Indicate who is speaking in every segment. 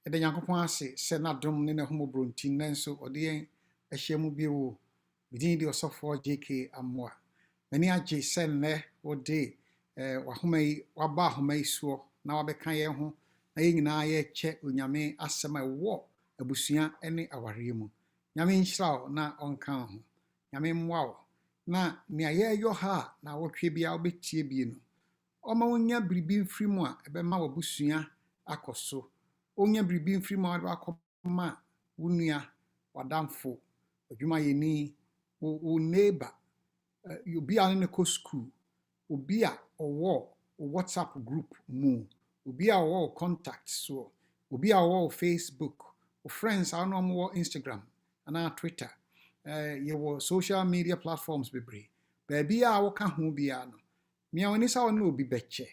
Speaker 1: yɛde Nyankopɔn ase sɛ n'adom ne n'ahomoboro nti nanso ɔde yɛn ahyia mu bio wɔ bidin de ɔsɔfoɔ JK Amoa. M'ani agye sɛ nnɛ wode wahoma yi waba ahoma yi soɔ na wabɛka yɛn ho na yɛn nyinaa yɛkyɛ onyame asɛm a ɛwɔ abusua ne awareɛ mu. Nyame nhyira wo na ɔnka wo ho. Nyame mmoa wo na nea yɛyɔ ha na wɔtwe bia wobɛtie bie no. Ɔma wonya biribi mfiri mu a ɛbɛma w'abusua akɔ so. Onya biribi mfiri mu a wakɔma wo nua, wadamfo, adwumayɛni, wo neighbor, obi a ne kɔ school, obi a ɔwɔ WhatsApp group mu, obi a ɔwɔ contact so, obi a ɔwɔ Facebook, wo friends a ɔwɔ Instagram anaa Twitter, yɛwɔ social media platforms bebree. Baabi a wɔka ho biara no, mea w'ani sɛ wɔne obi bɛkyɛ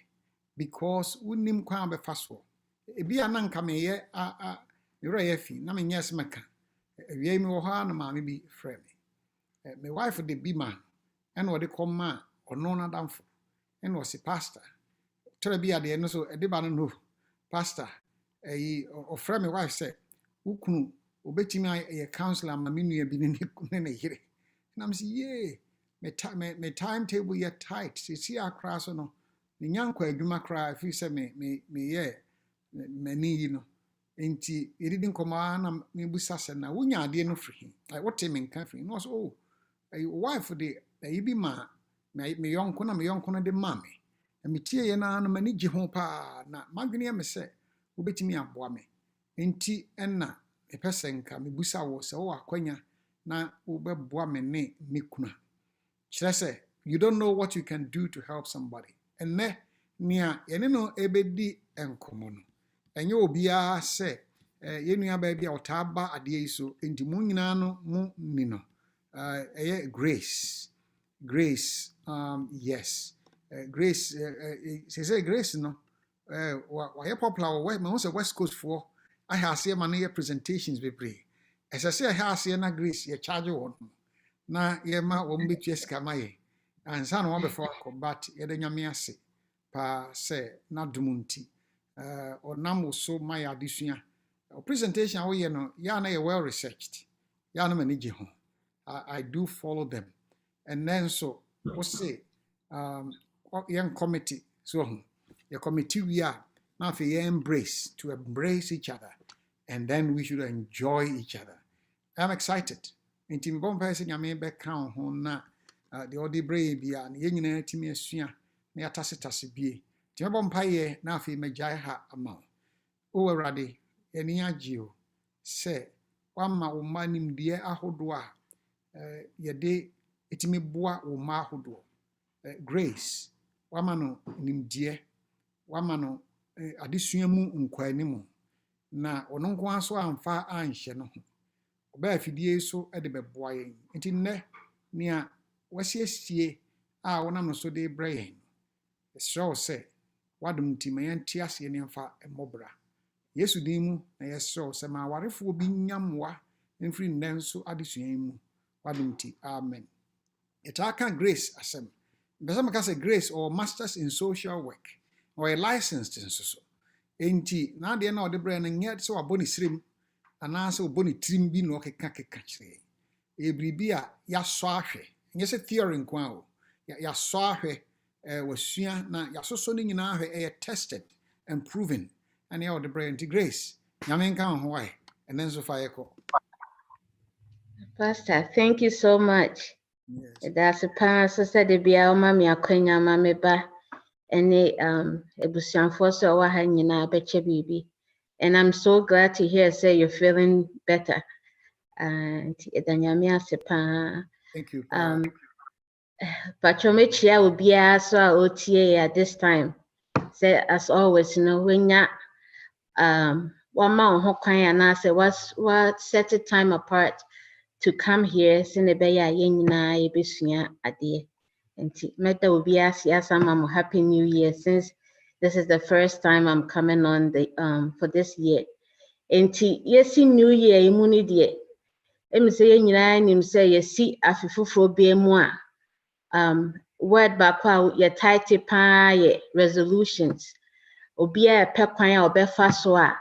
Speaker 1: because wonim kwan a bɛfa so. Ebi a na nka meyɛ mewura yɛ fi na menyɛ sɛ meka. Awia mi wɔ hɔ a na maame bi frɛ me. My wife de bi ma ɛna ɔde kɔma ɔno n'adamfo ɛna ɔsi pastor. Tɔrɔ bi adeɛ no so ɛde ba no pastor ɔfrɛ me wife sɛ wokunu obetimi ayɛ counselor ama me nua bi ne ne yere. Na me sɛ yee me timetable yɛ tight. Sisi akra so no me nyankɔ adwuma kra fi sɛ me yɛ mani yi no. Enti yɛdidi nkɔmɔ na mebusa sɛ na wonya adeɛ no firi he. Wote me nka firi. No so wife de bi ma me yɔnko na me yɔnko no de ma me. Na metie yɛ na mani gye ho paa na madwene yɛ me sɛ wobɛtumi aboa me. Enti ɛna mepɛ sɛ nka mebusa wo sɛ wo akwanya na wobɛboa me ne me kuna. Kyerɛ sɛ you don't know what you can do to help somebody. Ɛnɛ nea yɛne no ɛbɛdi nkɔmɔ no. Enye obiara sɛ yenua ba bi a ɔtaa ba adeɛ yi so enti mu nyinaa no mu ni no ɛyɛ grace yes grace say grace no wayɛ popular wɔ ma sɛ West Coast for ahɛ aseɛ ma no yɛ presentations bebree ɛsɛ sɛ ɛhɛ aseɛ na grace yɛ charge wɔn na yɛ ma wɔn betua sika ma yɛ ansa na wɔn bɛfa akɔ but yɛde nyame ase pa sɛ na dum nti or nam so my addition presentation we no ya na well researched ya na mani gye ho I do follow them and then so we say young committee so your committee we are now for embrace each other and then we should enjoy each other. I'm excited nti me bon person ya me be kan ho na the odi brave bia na ye nyina timi asua na ya tase bie. Timebo mpaye na afi megyae ha ama o awurade eni agye o se wama wo ma nimdeɛ ahodo a yɛde etimi boa wo ma ahodo grace wama no nimdeɛ wama no adesua mu nkwani mu na ɔno nko aso amfa anhye no ho ɔba afidie so de bɛboa yɛn nti nnɛ nea wasiesie a wonam no so de brɛ yɛn ɛsrɛ wo sɛ wadum nti ma yɛnte aseɛ ne mfa mmɔbra yesu din mu na yɛsrɛ wo sɛ ma awarefoɔ bi nyammoa mfiri nnɛ nso adesua yi mu wadum nti amen. Yɛtaa grace asɛm mbɛsɛ maka sɛ grace or masters in social work or a licensed nso so enti na adeɛ na ɔde brɛ no nyɛ sɛ wabɔ ne sirim anaasɛ wabɔ ne tirim bi na ɔkeka kyerɛ ɛbiribi a yɛasɔ ahwɛ nyɛ sɛ theory nko a o yɛasɔ ahwɛ wasua na yasoso ni nyinaa hwɛ tested and proven and ya the brain to grace nyame nka ho why and then so fire ko
Speaker 2: Pastor, thank you so much. Yes. That's a pass said the bia o ma me akwanya ma me ba ene ebusuanfo so wa ha nyina beche bibi and I'm so glad to hear say you're feeling better and edanyame asepa.
Speaker 1: Thank you.
Speaker 2: Patronmechia will be so OTA at this time. Say as always, you know, when ya one man who can say what set a time apart to come here, Senebeya Yenina Ebisuya Ade. And Meta will be asked yes, I'm happy new year since this is the first time I'm coming on the for this year. And yes, new year immunity. Say you say you see afifu be moi. Word bakwa ye tight pa ye resolutions obia pe kwan a obefa so a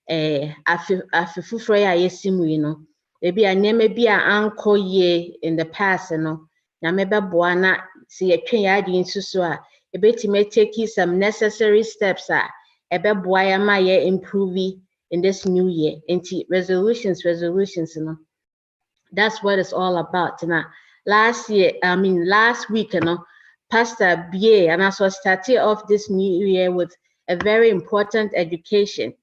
Speaker 2: afi fufuro ya yesimu yi no ebi a nneɛma bi a ankɔ yie in the past no nyame bɛboa na sɛ yɛtwe yɛ ade nso so a ebetumi take some necessary steps a ɛbɛboa yɛ ma yɛ improve in this new year. Nti resolutions no, that's what it's all about. Now last week, Pastor BA and also started off this new year with a very important education.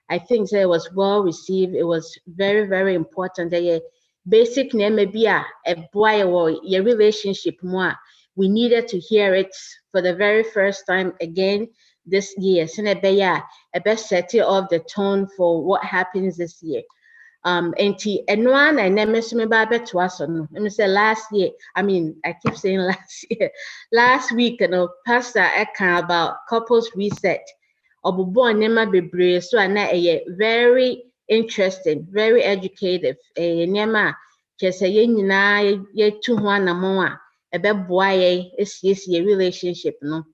Speaker 2: I think that it was well received. It was very, very important. That basic maybe a boy or your relationship more. We needed to hear it for the very first time again this year. So a best setting of the tone for what happens this year. And one I never saw me to us on. Let me say last year. I keep saying last year. Last week, Pastor Eka about couples reset. Obubo nema bebre so na very interesting, very educative. Nema kyese ye nyina ye tu ho anamo a ebeboa ye esiesie relationship no.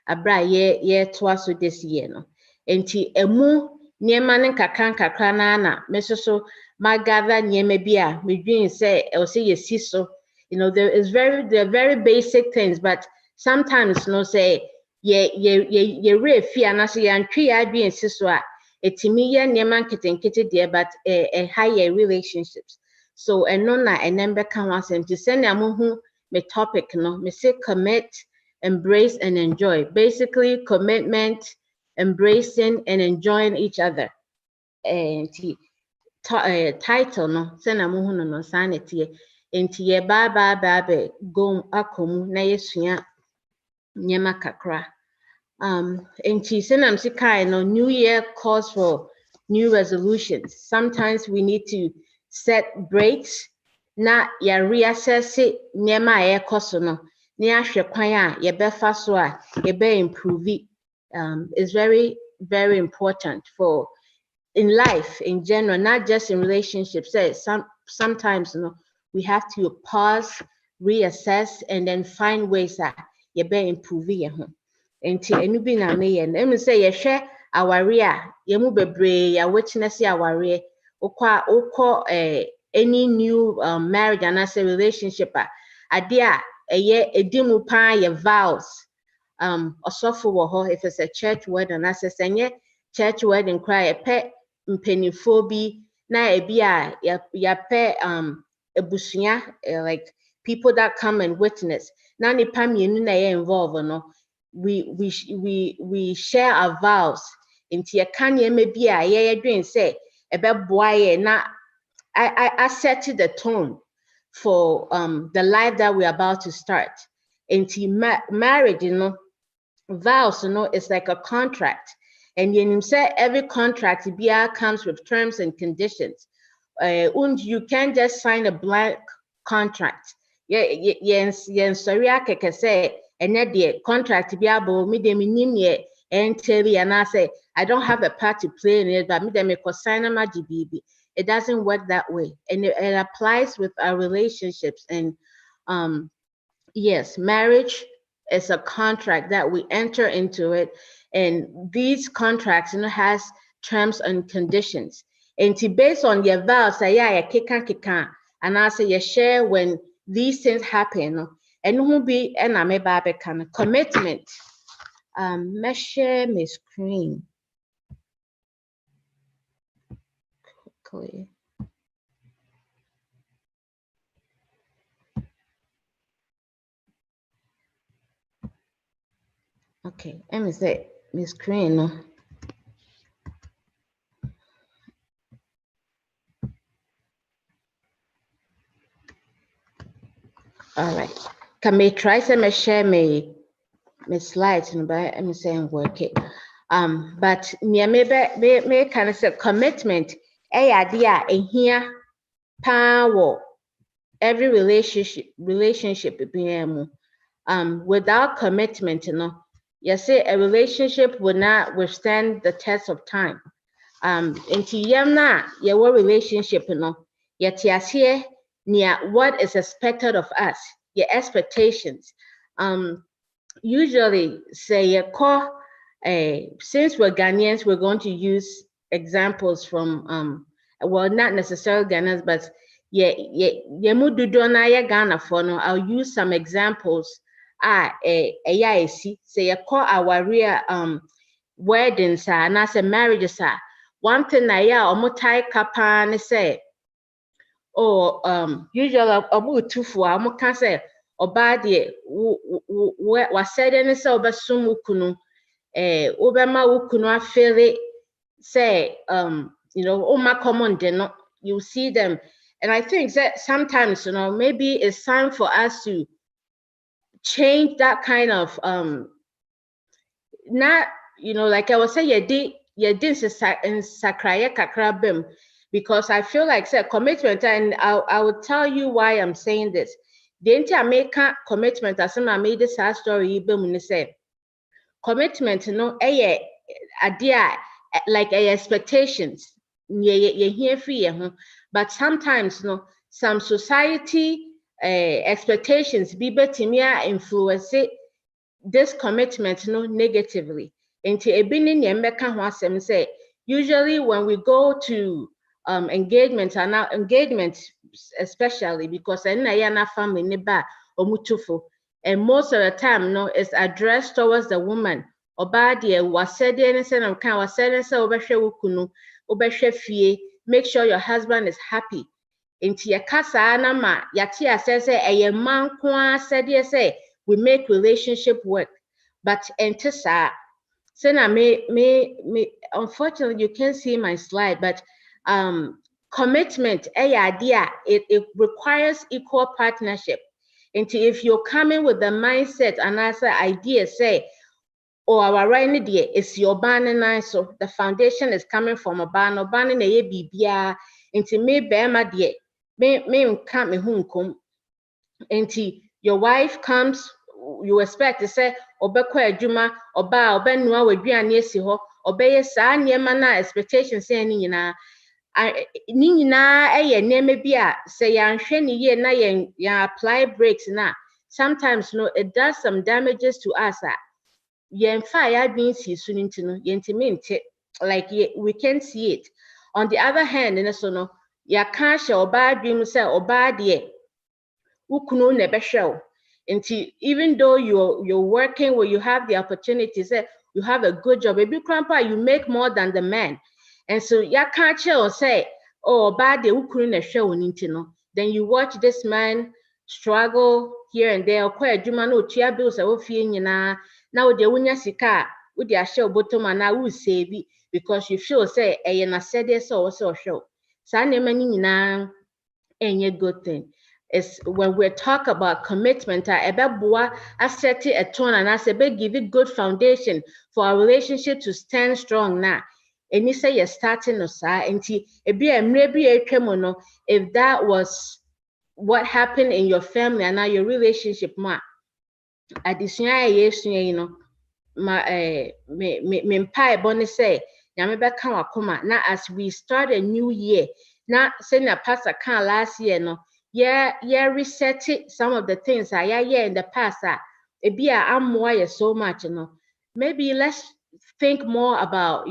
Speaker 2: Abra ye to us this year no. Enti emu Niema ne kakra na mesoso magather niema bi a medwin say I will say yesi so they're very basic things, but sometimes say ye refi anase yantwe ya adwen si so a etimi ye niema nketenkete de but higher relationships. So eno na enembe kan wasem to send amuhu me topic no me say commit, embrace and enjoy. Basically commitment, embracing and enjoying each other. And title no sena muhu no sanity enti ye ba go akomu na yesua nyema kakra enti senam sikai no new year calls for new resolutions. Sometimes we need to set breaks na ya reassess nyema e koso no na ahwe kwan a ye befa so a ye be improve is very, very important for in life in general, not just in relationships. Sometimes we have to pause, reassess, and then find ways that you be improve your home. Enti enu bi na me ye. Emi say ye hwe aware a ye mu bebre ya witness aware ukọ any new marriage and as a relationship ade a eye edimu pa ye vows. Osofo wo ho if it's a church wedding as a church wedding cry a pet mpenifo bi na ebi a ya pe ebusua like people that come and witness na nipa mienu na ye involved no we share our vows into ye kan ye bi a ye dwen say ebeboa ye na I set the tone for the life that we're about to start. Into marriage vows is like a contract, and you say every contract comes with terms and conditions. And you can't just sign a blank contract. Sorry, I can say and that the contract and tell you and I say I don't have a part to play in it, but me them sign my GBB. It doesn't work that way, and it applies with our relationships. And yes, marriage is a contract that we enter into it, and these contracts has terms and conditions. And based on your vows, say kika, and I say you share when these things happen, and who be and I may can commitment. Let's share my screen quickly. Okay, let me say my screen. All right. Can me try to share my slides but I'm saying work it. But me kind of say commitment. Idea in here power every relationship without commitment, you say a relationship will not withstand the test of time. Into yamna your relationship, yet here near what is expected of us, your expectations. Usually say since we're Ghanaians, we're going to use examples from well, not necessarily Ghanaians, but Ghana for no. I'll use some examples. Say you call our real weddings and as a marriages one thing omutai kapa say usually obutufu amuka say oba de wa said any say obesum ukunu obema ukunu afele say common de no, you see them. And I think that sometimes maybe it's time for us to change that kind of not like I was saying you did sakraya kakrabim, because I feel like say commitment, and I will tell you why I'm saying this. The anti-American commitment as I made this story say commitment idea like expectations here for but sometimes some society expectations be better influence this commitment negatively. Say usually when we go to engagement, and now engagement especially because I family neba omutufo, and most of the time it's addressed towards the woman. Obadia was said anything of kind was said so make sure your husband is happy. Into your casa nama yatia says a man kwa said say we make relationship work, but entesa Sena me unfortunately you can't see my slide, but commitment idea it requires equal partnership. And if you're coming with the mindset and as an idea say our right idea is your ban, so the foundation is coming from a ban or banning a bibia into me bema dear me can't me home into your wife comes, you expect to say obekwa Gyimah oba obenua waduane esi ho obeye saa niema na expectations say ni nyina niema bi a say yanhwe ni ye na ya apply breaks na sometimes it does some damages to us yemfa ya bin si su ntino yentimi like we can see it. On the other hand ya ka hye oba adwim say oba de ukunu ne behwe. Even though you're working where you have the opportunity, say you have a good job, maybe grandpa you make more than the man, and so ya can't say bad then you watch this man struggle here and there. Bills now the wunya sika would ya show bottom and I will save it because you feel say na said this also show any good thing. Is when we talk about commitment, I set it a tone and I say, give it good foundation for our relationship to stand strong now. And you say you're starting to say, if that was what happened in your family and now your relationship, as we start a new year, now saying a pastor can last year, reset some of the things I in the past. I'm more so much, maybe let's think more about,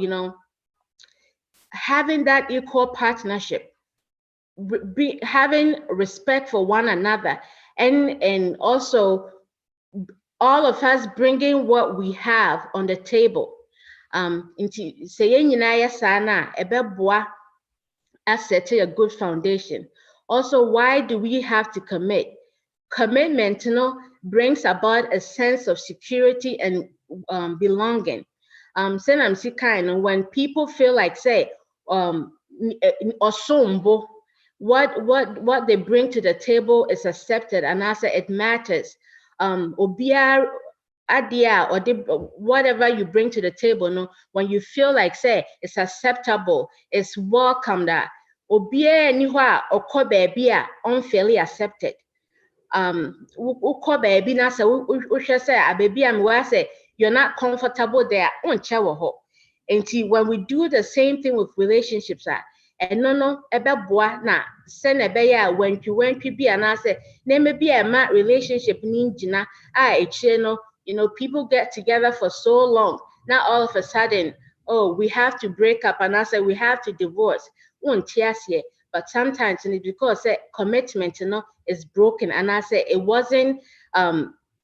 Speaker 2: having that equal partnership, having respect for one another, and also all of us bringing what we have on the table. Into saying set a good foundation. Also, why do we have to commit? Commitment, brings about a sense of security and belonging. When people feel like say osombo, what they bring to the table is accepted and also it matters. Obia idea or whatever you bring to the table, when you feel like say it's acceptable, it's welcomed. Obia ni hwa okọ baby a unfairly accepted. Ukọ baby na say uhwe say ababy am we say you're not comfortable there, unche wo ho. And when we do the same thing with relationships, and ebeboa na se na be ya wantwi bi ana say na me bi a ma relationship ni ngina echire people get together for so long. Now all of a sudden, oh, we have to break up, and I say we have to divorce. But sometimes it's because commitment, is broken, and I say it wasn't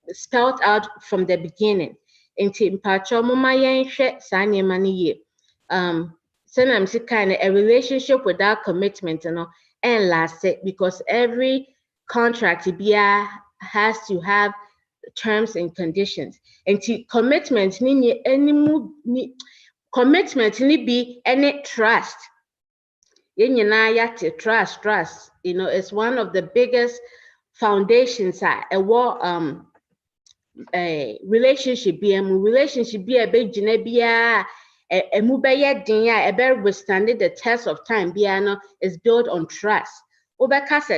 Speaker 2: spelled out from the beginning. Into mpacho mama yenhwe saa nneɛma no yie. Sometimes kind of a relationship without commitment, and last it, because every contract has to have terms and conditions. And commitment commitment be any trust. Trust. It's one of the biggest foundations a war relationship relationship be a big a withstand the test of time is built on trust.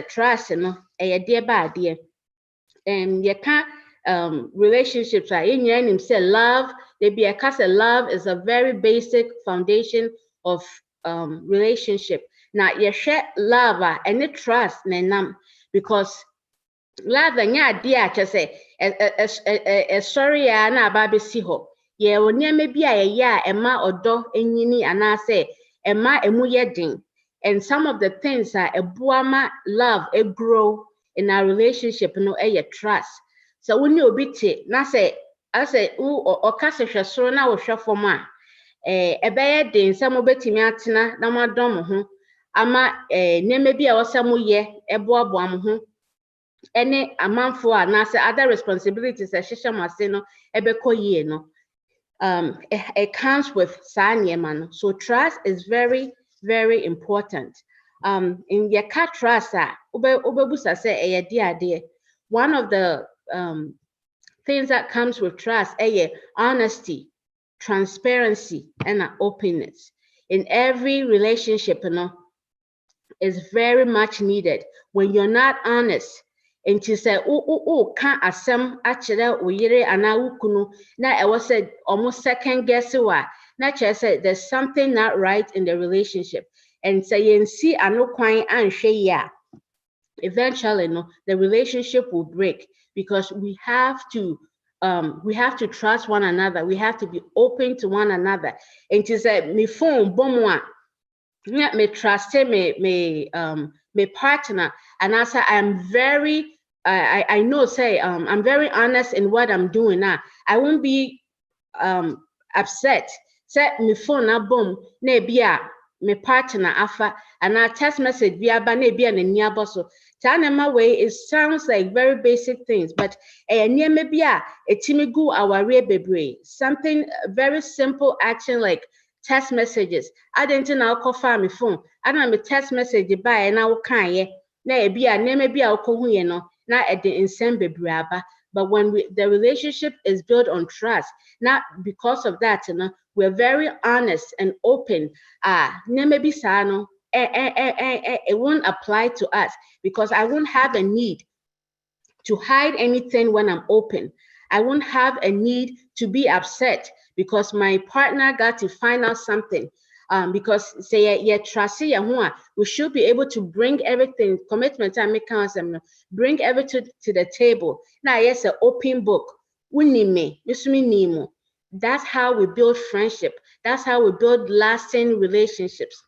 Speaker 2: Trust dear bad dear. You can't relationships say love. They be a love is a very basic foundation of relationship. Now you share love and trust because love dear just say sorry na baby si ho ye onia me bia ye ema odo enyini anase ema emu yedin. And some of the things are ebuama love grow in our relationship trust. So when you obi te na say I say o kase hwesoro na wo hwefom a ebeye den se mo betimi atena na mo adom ho ama neme bia wo se mo ye eboabo am ho any amanfo a na say other responsibilities ehwehwe mase no ebekọ yie no. It comes with saa nneɛma no. So trust is very, very important. In your car trust ubebusa say eye. One of the things that comes with trust honesty, transparency, and openness. In every relationship, is very much needed. When you're not honest, and to say can't asem achire uyire ana ukunu na I was said almost second guess wa na say there's something not right in the relationship, and say yen see ano kwan anhwe ya, eventually the relationship will break, because we have to trust one another. We have to be open to one another. And to say me phone bomwa me trust me partner, and I say I'm very I know say I'm very honest in what I'm doing now. I won't be upset. Say me phone na bomb na bia me partner afa, and I text message bia ba na bia na niabo so. Tanema way, it sounds like very basic things, but maybe etimigu our bebre, something very simple action like text messages. I didn't know call my phone. I don't have a text message by and I can ye. Na be a name be a no na at the insane bebraba. But when the relationship is built on trust, not because of that, we're very honest and open. Maybe sano. It won't apply to us, because I won't have a need to hide anything when I'm open. I won't have a need to be upset because my partner got to find out something. Because say trust we should be able to bring everything, commitment and make counsel, bring everything to the table. Now yes, an open book. That's how we build friendship. That's how we build lasting relationships.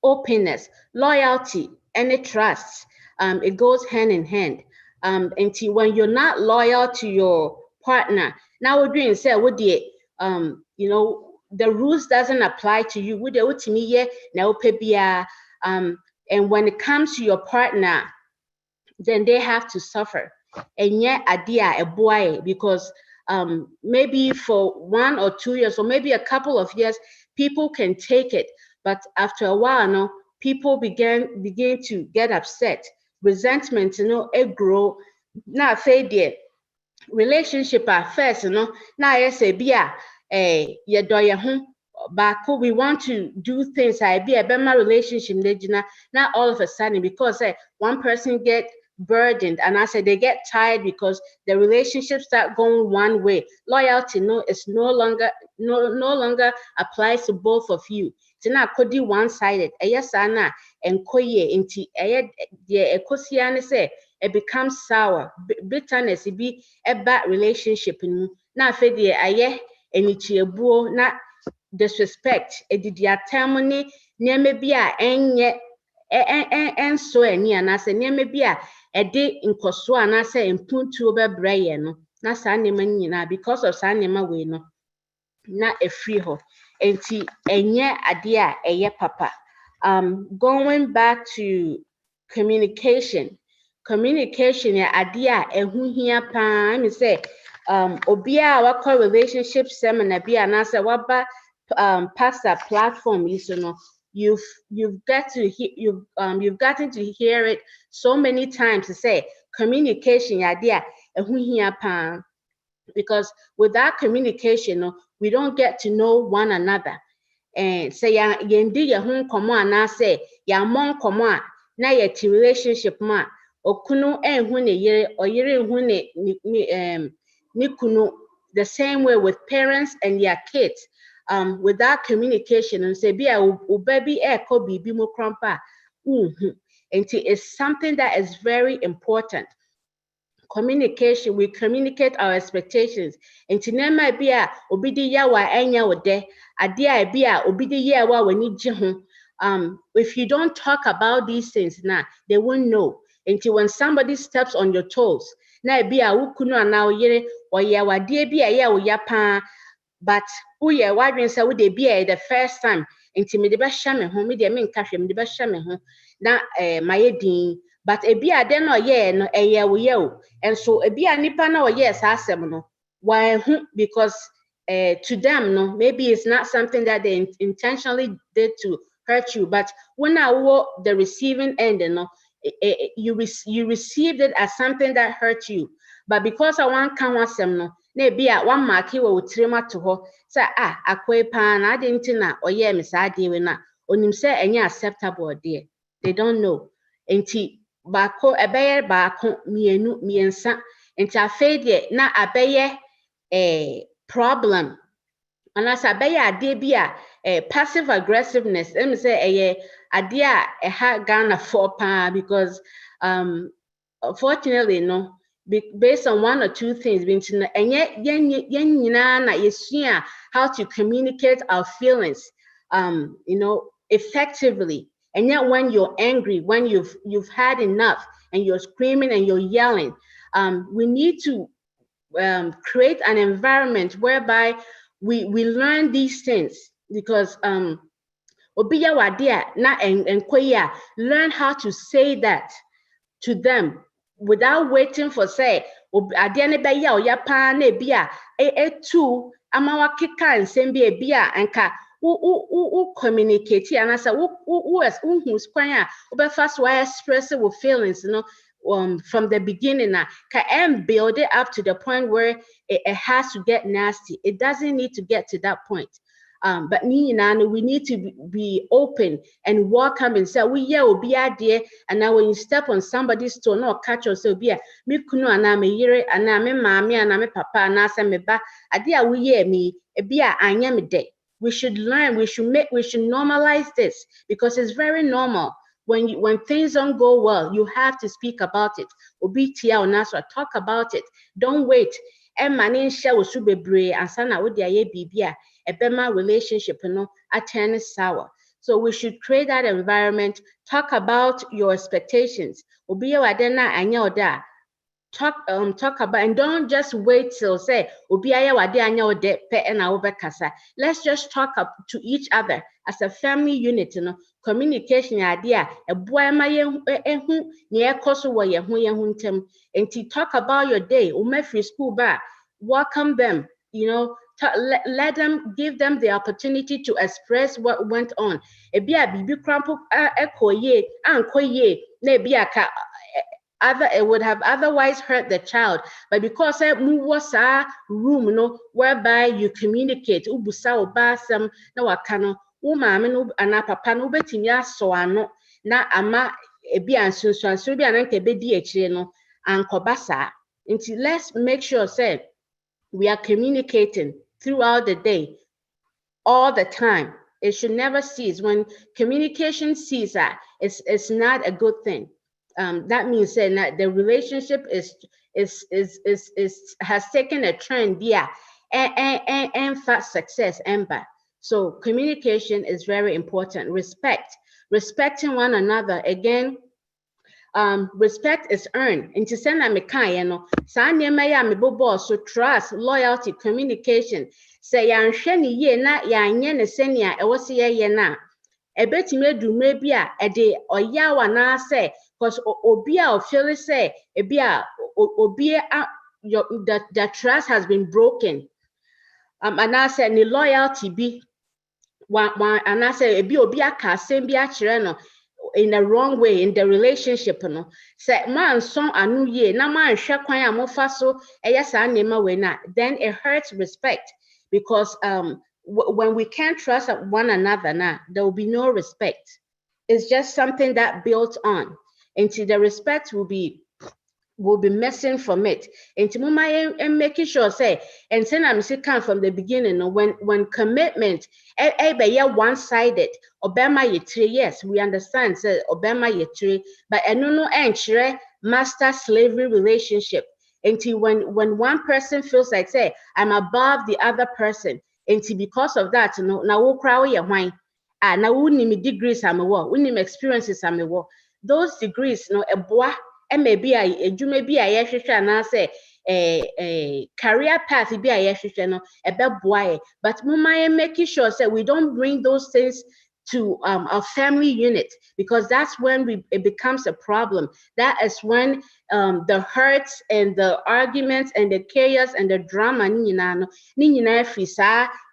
Speaker 2: Openness, loyalty, and trust. It goes hand in hand. Until when you're not loyal to your partner, now we're doing say what the the rules doesn't apply to you. And when it comes to your partner, then they have to suffer. And yet a boy, because maybe for 1 or 2 years, or maybe a couple of years, people can take it. But after a while, people begin to get upset. Resentment, it grow. Now, say relationship at first, now I say, we want to do things. I be a better relationship. Not all of a sudden, because one person get burdened, and I say they get tired because the relationship start going one way. Loyalty, is no longer applies to both of you. Tina could be one-sided. Yes, Anna and Koye into the Ekosiane say it becomes sour. Bitterness, it be a bad relationship. Now, Fedi, aye, and it's a buo, not disrespect, edidiatamoni, niemebia enye and so any and I say niemebia a day in Kosua and I say in Puntu Brayen, na Sanimana because of Sanima Wino, not a free ho, and tea enye adia a ye papa. Going back to communication ya adia ehu hia pa me say obia wakọ relationship seminar bia na say waba past that platform you know you've gotten to hear it so many times to say communication ya adia ehu hia pa, because without communication we don't get to know one another. And say yendi ye ho nkomo ana say ya mo nkomo a na ye ti relationship ma okunu enhu ne yere oyere enhu ne kunu, the same way with parents and their kids. Without communication and say bia o baby e ko bibi mo krompa and it's something that is very important. Communication, we communicate our expectations. And to name my beer, obidi ya wa enya wode, adia beer, obidi ya wa weni jihu. If you don't talk about these things now, they won't know. Until when somebody steps on your toes, na beer ukuno na yere or ya wa dia beer ya o ya pa, but uye wadrin sa would be the first time. Until me de ba shame home, me de me cafe, me de ba shame home, na my din. But ebia den no ye no eye wo ye o, and so ebia nipa na o ye sa asem no why because to them no maybe it's not something that they intentionally did to hurt you, but when I wo the receiving end no you received it as something that hurt you, but because I want kan wasem no na ebia one mark wo utrema to ho say akwe pa na ade ntina o ye me sa ade we na onim say enye acceptable there, they don't know. Enti bako ebeye bako mienu miensa nti afei de na abeye problem anasa abeye ade bia passive aggressiveness let me say ade a ha Ghana for pa because unfortunately no based on one or two things enye yen nyina na yesua how to communicate our feelings effectively. And yet when you're angry, when you've had enough and you're screaming and you're yelling, we need to create an environment whereby we learn these things, because obiya wadia na enkoya, learn how to say that to them without waiting for say adia ne be ya o ya pa na bia tu amawa keka nsem bia bia anka who communicate and I said who's kwan a first why express with feelings from the beginning and build it up to the point where it has to get nasty. It doesn't need to get to that point. But we need to be open and welcome and say we be there. And now when you step on somebody's toe, no catch yourself be me kuno ana me yere ana me mami ana me papa ana say me ba adia we me be anya me de. We should learn, we should normalize this, because it's very normal. When things don't go well, you have to speak about it. Obitia or Nasra, talk about it. Don't wait. And manin share with Subebre and Sana with the Bibia, a Bema relationship, attend sour. So we should create that environment, talk about your expectations. Obia wadena anyoda. Talk about, and don't just wait till say obiaya wade anya ode pe na obekasa. Let's just talk up to each other as a family unit. Communication idea e boy ma ehu ne ekoso wo ye hu ntem. And to talk about your day free school ba, welcome them, let them, give them the opportunity to express what went on. Ebia bibi krampo ekoye ankoye na ebia ka it would have otherwise hurt the child, but because was a room whereby you communicate ubusa obasam na wakano umama no ana papa no betimi aso ano na ama ebi ansunsuanso bi ananka bedi akire no ankobasa. Until let's make sure say we are communicating throughout the day, all the time. It should never cease. When communication ceases, it's not a good thing. That means that the relationship has taken a trend, and fast success, Amber. So communication is very important. Respecting one another. Again, respect is earned. Into send a mekan, sa nneɛma yɛ a mebobɔ so trust, loyalty, communication. Sɛ yɛanhwɛ ne yie na yɛanyɛ ne sɛnea ɛwɔ sɛ yɛyɛ na ebetumi edu mmerɛ bi a ɛde ɔyaw anaasɛ because obi a ɔfeel sɛ ebi a obi the trust has been broken. Anaasɛ ne loyalty bi anaasɛ obi aka asɛm bi akyerɛ no in the wrong way in the relationship no. Sɛ manso anu yie na manhwɛ kwan a mofa so ɛyɛ saa nneɛma wei na then it hurts respect because when we can't trust one another now, there will be no respect. It's just something that built on. Until the respect will be missing from it. Into and making sure say, and then I'm come from the beginning, when commitment one-sided, Obama yetri, yes, we understand, say Obama yetri, but no master slavery relationship. Until when one person feels like say, I'm above the other person. And because of that, now we cry your wine. Now we need degrees I'm a war, we need experiences I'm a war. Those degrees, a boy, and maybe you may be a and I say a career path be a boy. But mama making sure that we don't bring those things to our family unit, because that's when it becomes a problem. That is when the hurts and the arguments and the chaos and the drama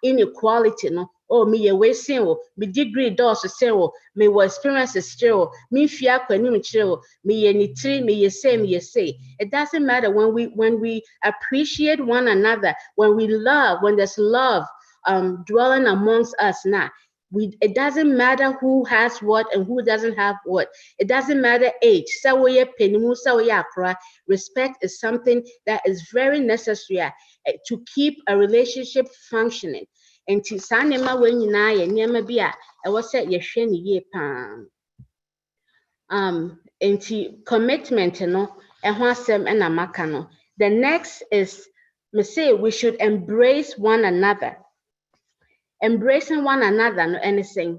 Speaker 2: inequality no. Oh, me wasting me degree doors zero, me experiences zero, me fear kwanim zero, me nitri, me say. It doesn't matter when we appreciate one another, when we love, when there's love dwelling amongst us now. It doesn't matter who has what and who doesn't have what. It doesn't matter age. Respect is something that is very necessary to keep a relationship functioning. And to sanema when you na yema bia I was say yehwe ne ye pam. Into commitment no ehho asem na maka no. The next is me say we should embrace one another. Embracing one another no anything.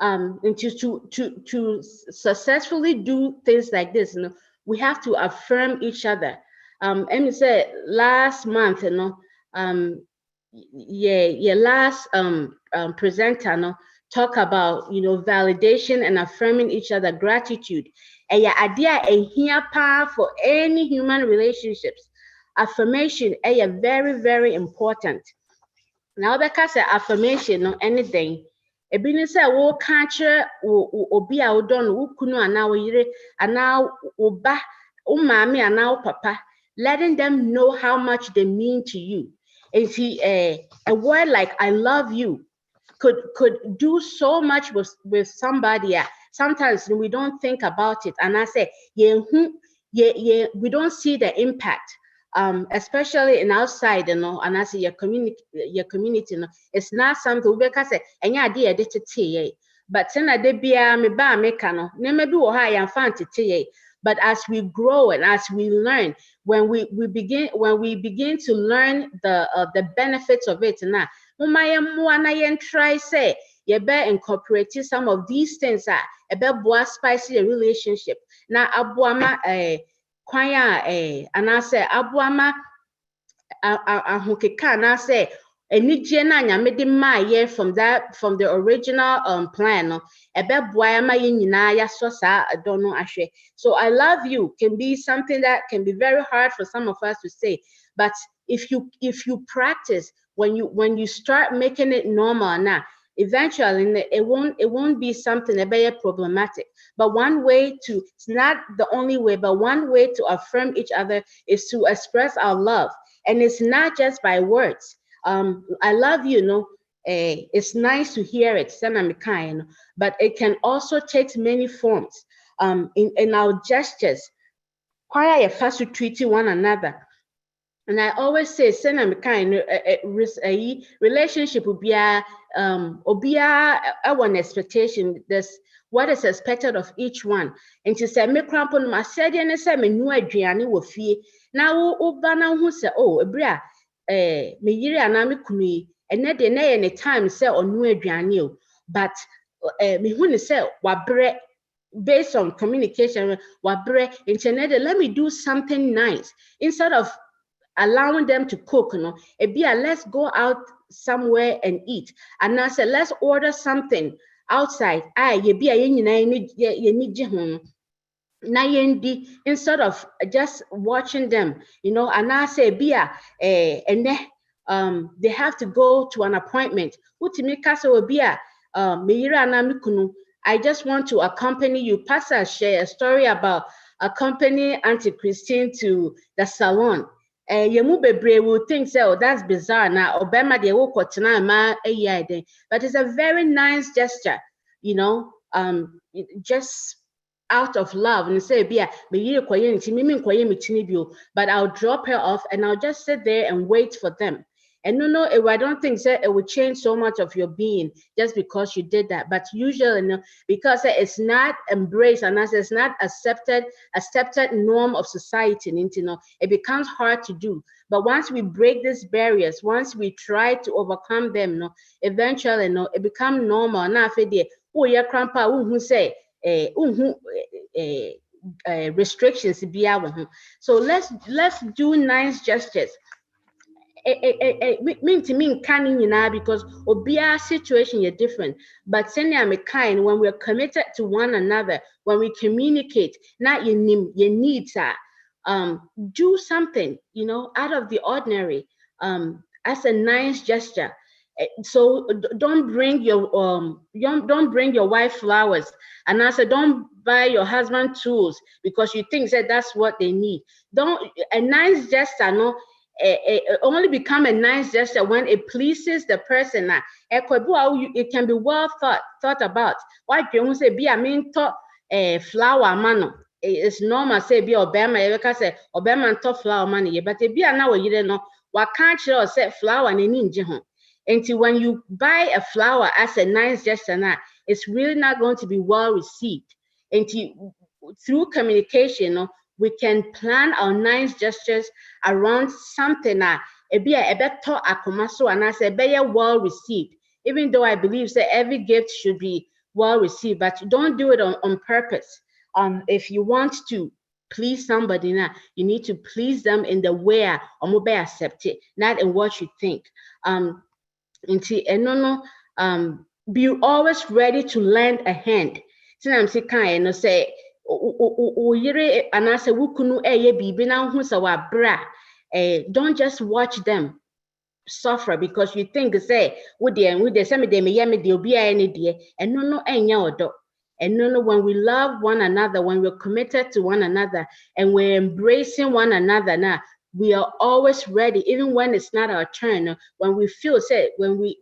Speaker 2: To successfully do things like this, we have to affirm each other. And me say last month, last presenter talk about validation and affirming each other, gratitude. And idea here power for any human relationships. Affirmation is very, very important. Now because affirmation no anything. Ebini say wo ka kire obi a wodon wo kunu ana wo yire ana wo ba wo maami ana wo papa, letting them know how much they mean to you. And see a word like I love you could do so much with somebody. Sometimes we don't think about it, and I say we don't see the impact. Especially in outside, and I say your community, it's not something we can say, and yeah, dear, but then they be me ba me cano, maybe we high fancy. But as we grow and as we learn, when we begin to learn the benefits of it, now, try say you better incorporate some of these things. A better boy spicy relationship. Now, abuama kwanya and I say abuama ahokeka and I say enije na nyamede ma ye from the original plan no ebe boy ma ye nyina ya so sa adono ahwe. So I love you can be something that can be very hard for some of us to say, but if you practice, when you start making it normal now, eventually it won't be something a very problematic. But one way it's not the only way, but one way to affirm each other is to express our love. And it's not just by words. I love you, it's nice to hear it, but it can also take many forms in our gestures. Why are you first to treat one another? And I always say, relationship will be one expectation. There's what is expected of each one. And to say, me crampon, my said, and say, me no adriani will fee. Now, Obana who say, oh, Ebria, me yiri anami kumi, and then any time say on no aduane, but me when say wabre based on communication, wabre internet, let me do something nice instead of allowing them to cook, let's go out somewhere and eat. And I said, let's order something outside. Instead of just watching them, and I say, and then they have to go to an appointment. I just want to accompany you. Pastor share a story about accompanying Auntie Christine to the salon. Yemu bebre will think so, that's bizarre now. Obama de woko ma but it's a very nice gesture, just out of love and say, but I'll drop her off and I'll just sit there and wait for them. And I don't think it would change so much of your being just because you did that. But usually, because it's not embraced and it's not accepted norm of society, it becomes hard to do. But once we break these barriers, once we try to overcome them, eventually, it becomes normal. Now, who say, restrictions. So let's do nice gestures. Because obia situation is different, but I'm kind when we're committed to one another, when we communicate, not your needs are do something out of the ordinary as a nice gesture. So don't bring your wife flowers, and I said don't buy your husband tools because you think that that's what they need. A nice gesture only become a nice gesture when it pleases the person. It can be well thought about. Why do you say be a flower man? It's normal say be Obama. You say Obama and flower money, but be a now you know what can't you say flower and ninja. Until when you buy a flower as a nice gesture, it's really not going to be well received. Until through communication, we can plan our nice gestures around something that well received. Even though I believe that every gift should be well received, but don't do it on purpose. If you want to please somebody, you need to please them in the way or be accepted, not in what you think. Be always ready to lend a hand. I'm saying, say, don't just watch them suffer because you think say when we love one another, when we're committed to one another and we're embracing one another now, we are always ready, even when it's not our turn. When we feel say, when we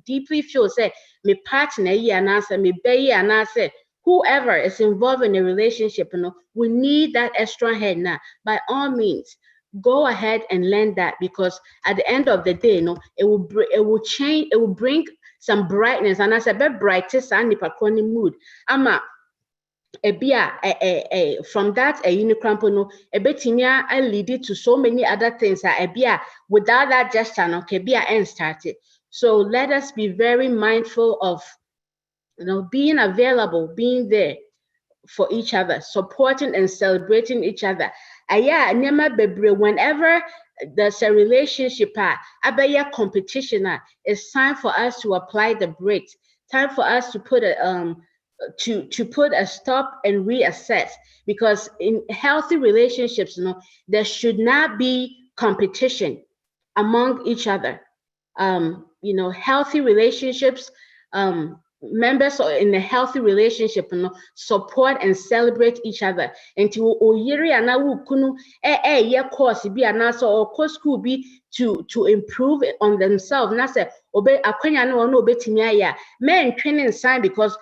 Speaker 2: deeply feel say, me partner and I say, me baby and I say, whoever is involved in a relationship, we need that extra hand now. By all means, go ahead and lend that, because at the end of the day, it will change, it will bring some brightness. And I said, be brightest and the mood. From that unicrampo lead it to so many other things without that gesture and started. So let us be very mindful of being available, being there for each other, supporting and celebrating each other. Whenever there's a relationship, competition, it's time for us to apply the brakes. Time for us to put to put a stop and reassess, because in healthy relationships, there should not be competition among each other. Healthy relationships, members in a healthy relationship, support and celebrate each other. Until course be or course school be to improve on themselves. And I say men training sign because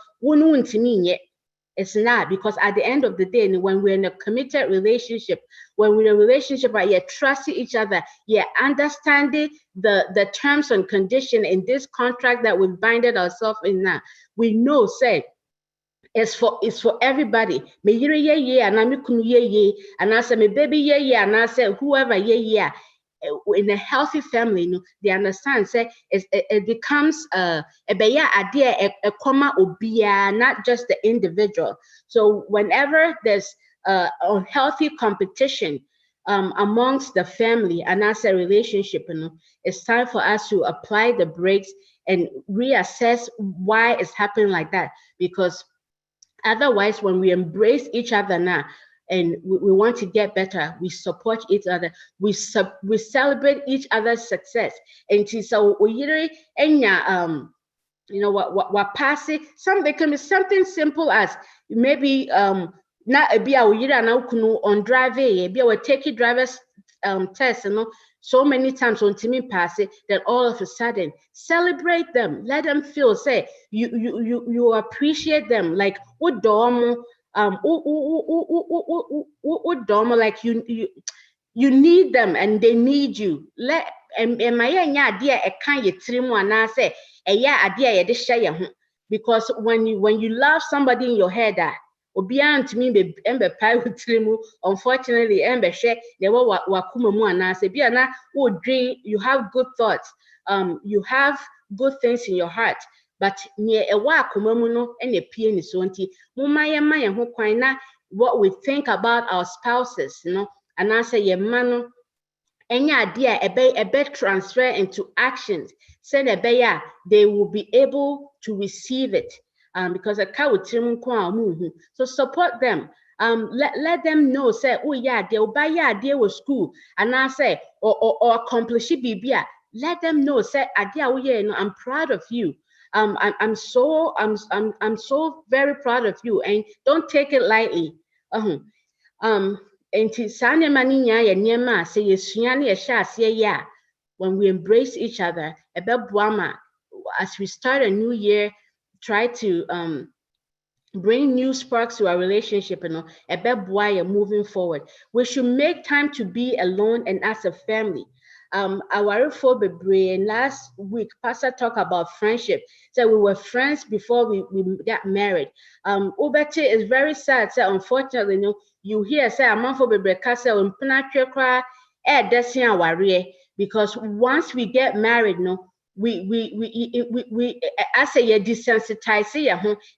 Speaker 2: it's not, because at the end of the day, when we're in a committed relationship, when we're in a relationship where you're trusting each other, you're understanding the terms and conditions in this contract that we've binded ourselves in now, we know, say, it's for everybody. Me yire ye and I me kunu ye and I say me baby ye and I say whoever ye. in a healthy family, they understand, say it becomes a idea, a comma obia, not just the individual. So whenever there's unhealthy competition amongst the family and as a relationship, it's time for us to apply the brakes and reassess why it's happening like that. Because otherwise, when we embrace each other now and we want to get better, we support each other, we celebrate each other's success. And so we usually what passing something can be something simple as maybe not a be our year on driving, be our take driver's test, so many times on Timmy pass it, then all of a sudden celebrate them, let them feel, say you appreciate them, like what dorm like you need them and they need you. Let my idea a kind of trim one I say idea de share because when you love somebody in your head obian to me be embe pai with unfortunately embe share they wakuma mu and I say bia na wo dream, you have good thoughts, you have good things in your heart, but near a wakuma mu no and a pie ni so nti mo maye ho kwan na what we think about our spouses, and I say ye man any idea a bit transfer into actions, send a bear, they will be able to receive it. Because a cow would so support them. Let them know, say, oh yeah, they'll buy ya deal with school, and I say, or accomplish it be. Let them know, say, idea, oh yeah, I'm proud of you. I'm so very proud of you, and don't take it lightly. Enti saa nneɛma no nyinaa yɛ nneɛma a sɛ yɛsua ne yɛhyɛ aseɛ yɛ a when we embrace each other, ɛbɛboa ma as we start a new year, try to bring new sparks to our relationship, ɛbɛboa yɛ moving forward. We should make time to be alone and as a family. Our bebree last week, Pastor talked about friendship. So we were friends before we got married. Ubete is very sad. So unfortunately, you hear say a man for bebree kasa unpuna kra desia warrior, because once we get married, we as a desensitize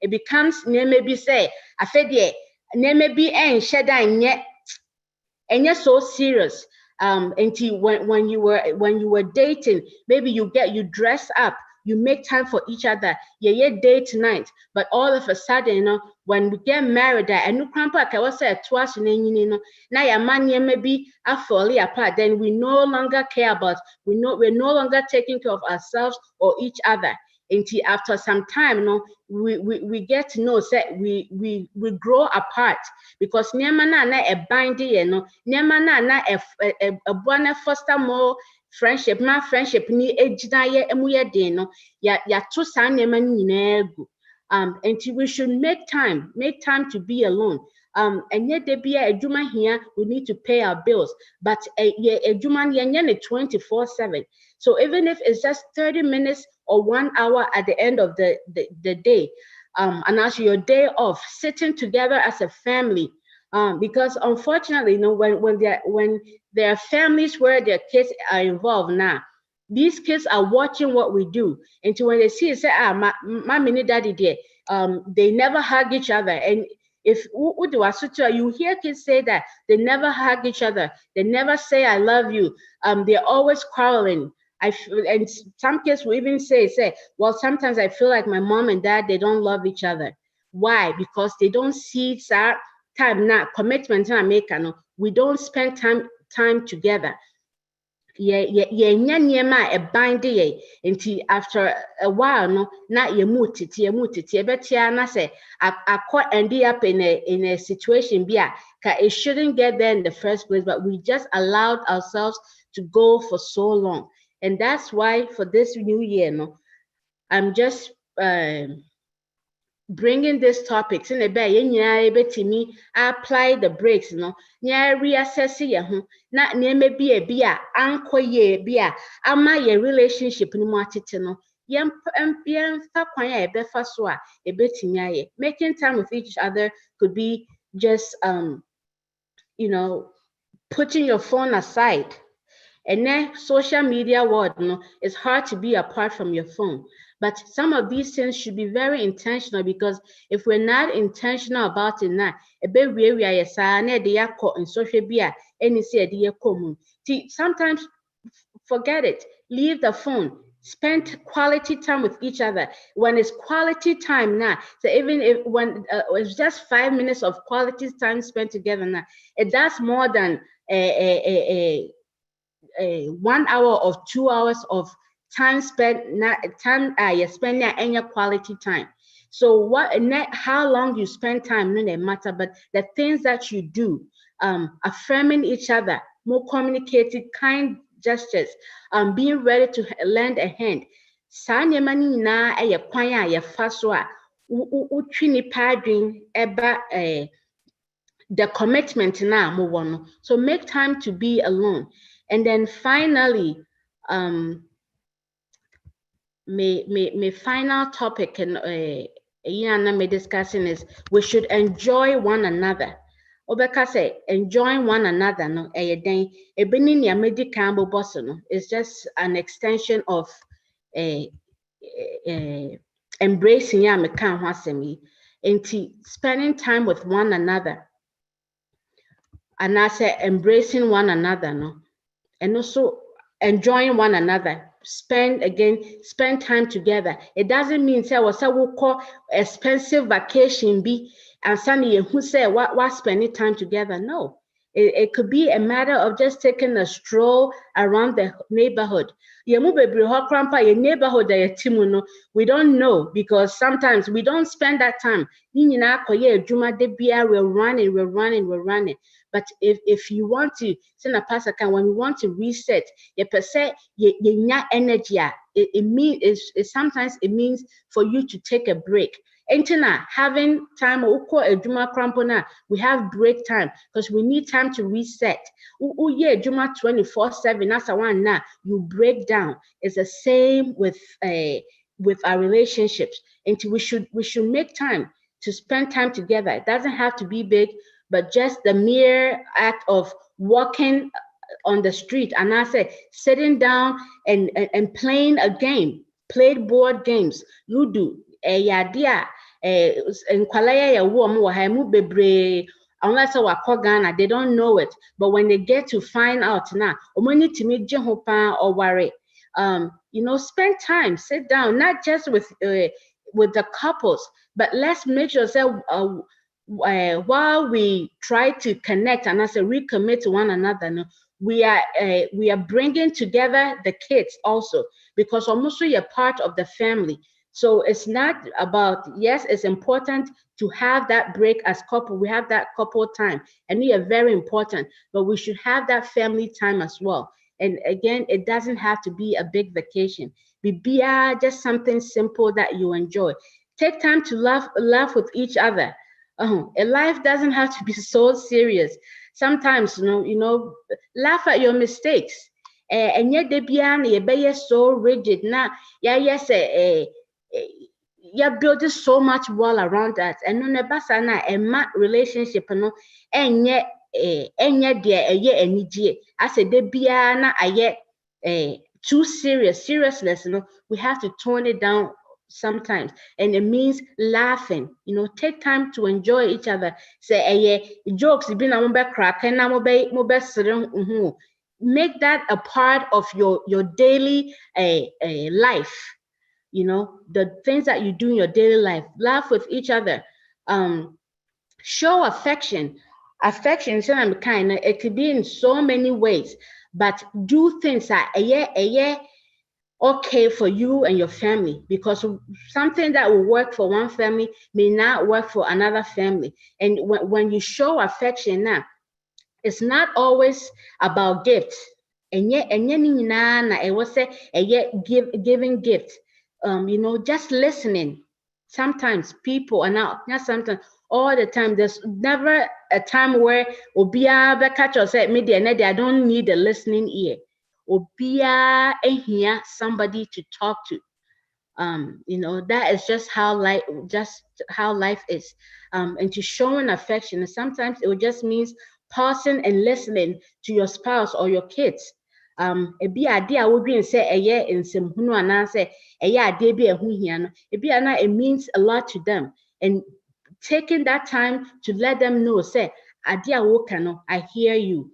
Speaker 2: it becomes maybe say I fed ye maybe and shed and yet so serious. Until when you were dating, maybe you dress up, you make time for each other, yeah, date night, but all of a sudden, when we get married, and no grandpa can was say twice, now your man maybe are fully apart, then we no longer care about, we're no longer taking care of ourselves or each other. Until after some time, we get to know, say we grow apart, because niema na a binding, niema na a bona foster more friendship, my friendship ni ejina ye emuye de ya to sa niema nyina gu. Until we should make time to be alone. And yet there be a juma here, we need to pay our bills, but a juma 24/7. So even if it's just 30 minutes or 1 hour at the end of the day, and as your day off, sitting together as a family, because unfortunately, when there are families where their kids are involved now, these kids are watching what we do, and when they see it, say, my mini daddy there, they never hug each other. And if you hear kids say that they never hug each other, they never say I love you, they're always quarreling. And some kids will even say, well, sometimes I feel like my mom and dad, they don't love each other. Why? Because they don't see time now, commitment to make. We don't spend time together. After a while, not ye mutiti, betia na say I caught ended up in a situation it shouldn't get there in the first place, but we just allowed ourselves to go for so long. And that's why for this new year, I'm just bringing these topics in a bay, to me, apply the brakes, reassess not near me be a beer, uncle ye beer, ama ye relationship in Martitino, yam a befaswa, a bit in making time with each other could be just putting your phone aside And then social media world, it's hard to be apart from your phone. But some of these things should be very intentional, because if we're not intentional about it now, sometimes forget it. Leave the phone. Spend quality time with each other. When it's quality time now, so even if when it's just 5 minutes of quality time spent together now, it does more than a 1 hour or 2 hours of time spent. Not time you spend any quality time. So how long you spend time doesn't matter, but the things that you do, affirming each other, more communicated, kind gestures, being ready to lend a hand. Saa nneɛma no nyinaa yɛ kwan a yɛfa so a wotwi nipa adwen ɛba the commitment na mowɔ no. So make time to be alone. And then finally, my final topic and me discussing is we should enjoy one another. Obeka say enjoying one another no den ebeni ni amedi kambo boss no is just an extension of embracing ya me kan ho asem yi. Enti spending time with one another, and I say embracing one another, no, and also enjoying one another. Spend time together. It doesn't mean say we call expensive vacation be and sunny who say what spending time together. No, it could be a matter of just taking a stroll around the neighborhood. Your neighborhood we don't know, because sometimes we don't spend that time. We're running. But if you want to send a pastor, when you want to reset, you per se energy. Sometimes it means for you to take a break. Entina having time we have break time because we need time to reset. 24/7. That's the one now you break down. It's the same with our relationships. And we should make time to spend time together. It doesn't have to be big, but just the mere act of walking on the street, and I say sitting down and playing a game, played board games, ludo, yadia, nkwalaya ya wo haimu bebre. Unless Ghana, they don't know it. But when they get to find out now, or worry, spend time, sit down, not just with the couples, but let's make sure that while we try to connect and as a recommit to one another, we are bringing together the kids also, because almost you're part of the family. So it's not about, yes, it's important to have that break as couple. We have that couple time, and we are very important, but we should have that family time as well. And again, it doesn't have to be a big vacation. Be just something simple that you enjoy. Take time to laugh with each other. A life doesn't have to be so serious. Sometimes, laugh at your mistakes. And yet they be so rigid. Now, yes, build so much wall around that. And no nebasa na relationship and yet I said they be too seriousness. We have to tone it down sometimes, and it means laughing. Take time to enjoy each other. Say jokes crack and make that a part of your daily life. The things that you do in your daily life. Laugh with each other. Show affection. Affection, it could be in so many ways, but do things that okay for you and your family, because something that will work for one family may not work for another family. And when you show affection now, it's not always about gifts. And yet it was giving gifts. Just listening. Sometimes people are not sometimes all the time. There's never a time where Obia catch or say media I don't need a listening ear. Obia here somebody to talk to. That is just how life is. And to showing affection, and sometimes it just means pausing and listening to your spouse or your kids. ebi ade a wodwen say eye nsemhunu anase eye ade bi ehu hia no ebi ana it means a lot to them, and taking that time to let them know say ade a woka no I hear you,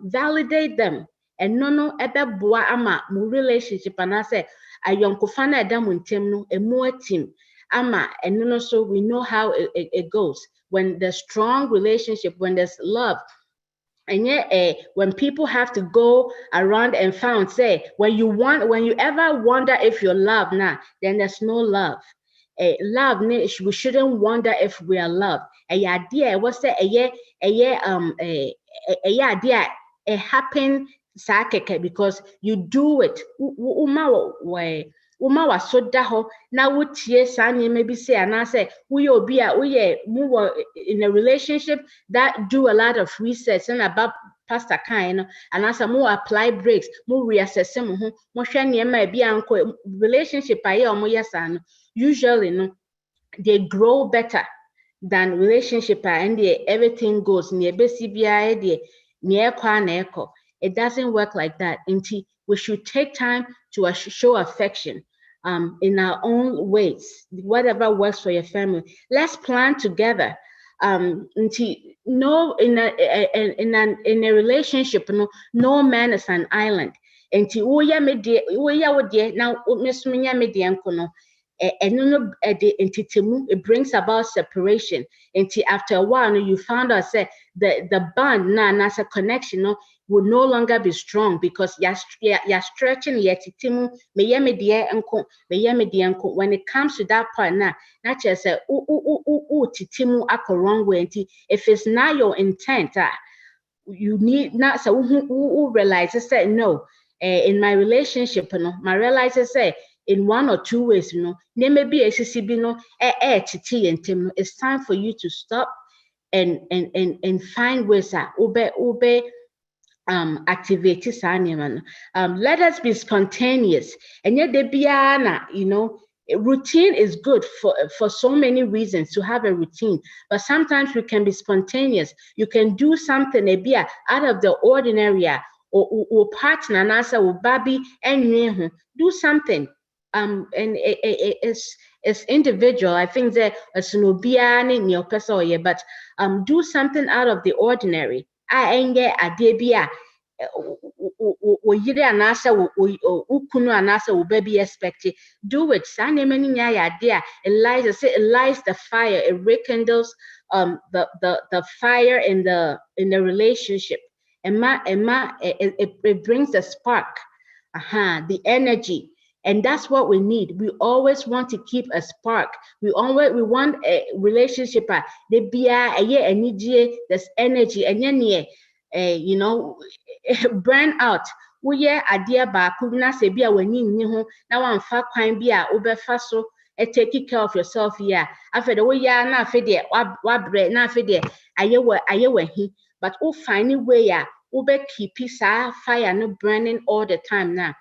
Speaker 2: validate them, and no ebeboa ama mo relationship anase ayonkofa na eda mo ntem no emu atim ama and no so we know how it goes when there's strong relationship, when there's love. And yet, when people have to go around and found, say, when you ever wonder if you're loved now, then there's no love. Love, we shouldn't wonder if we are loved. A idea, what's that? A idea, it happen because you do it. Uma wa so da ho na wotie saa nneɛma bi say anaasɛ woyɛ obi a woyɛ mu wɔ in a relationship that do a lot of research and about pastor kind no anaasɛ mo apply breaks mo reassess mo ho mo hwɛ nneɛma bi ankɔ relationship a yɛ ɔmo yɛ saa no usually no they grow better than relationship and everything goes near besi biara de near kwa na ɛkɔ. It doesn't work like that. Until we should take time to show affection in our own ways, whatever works for your family. Let's plan together. Until no in a relationship, no man is an island. Until now it brings about separation. Until after a while, you found out say the bond now as a connection will no longer be strong because you're stretching when it comes to that part now, not just say wrong way. If it's not your intent, you need not so who realizes say no. In my relationship, my realizes say in one or two ways, there may be a it's time for you to stop and find ways obey activate let us be spontaneous. And yet routine is good for so many reasons to have a routine, but sometimes we can be spontaneous. You can do something out of the ordinary or partner nasa or baby and do something and it's individual. I think that as but do something out of the ordinary. I ain't get a debia yiri anasa ukunu anasa wo baby expect do it. It lights the fire, it rekindles the fire in the relationship. It brings the spark, the energy. And that's what we need. We always want to keep a spark. We want a relationship. There's energy, and burn out. We idea ba kubina se bia wani ni ho na wamfa kwan bia obefa so take care of yourself here. After the way na afi de wa bre na afi de ayewa hi, but o find a way ya obe keep sa fire no burning all the time now.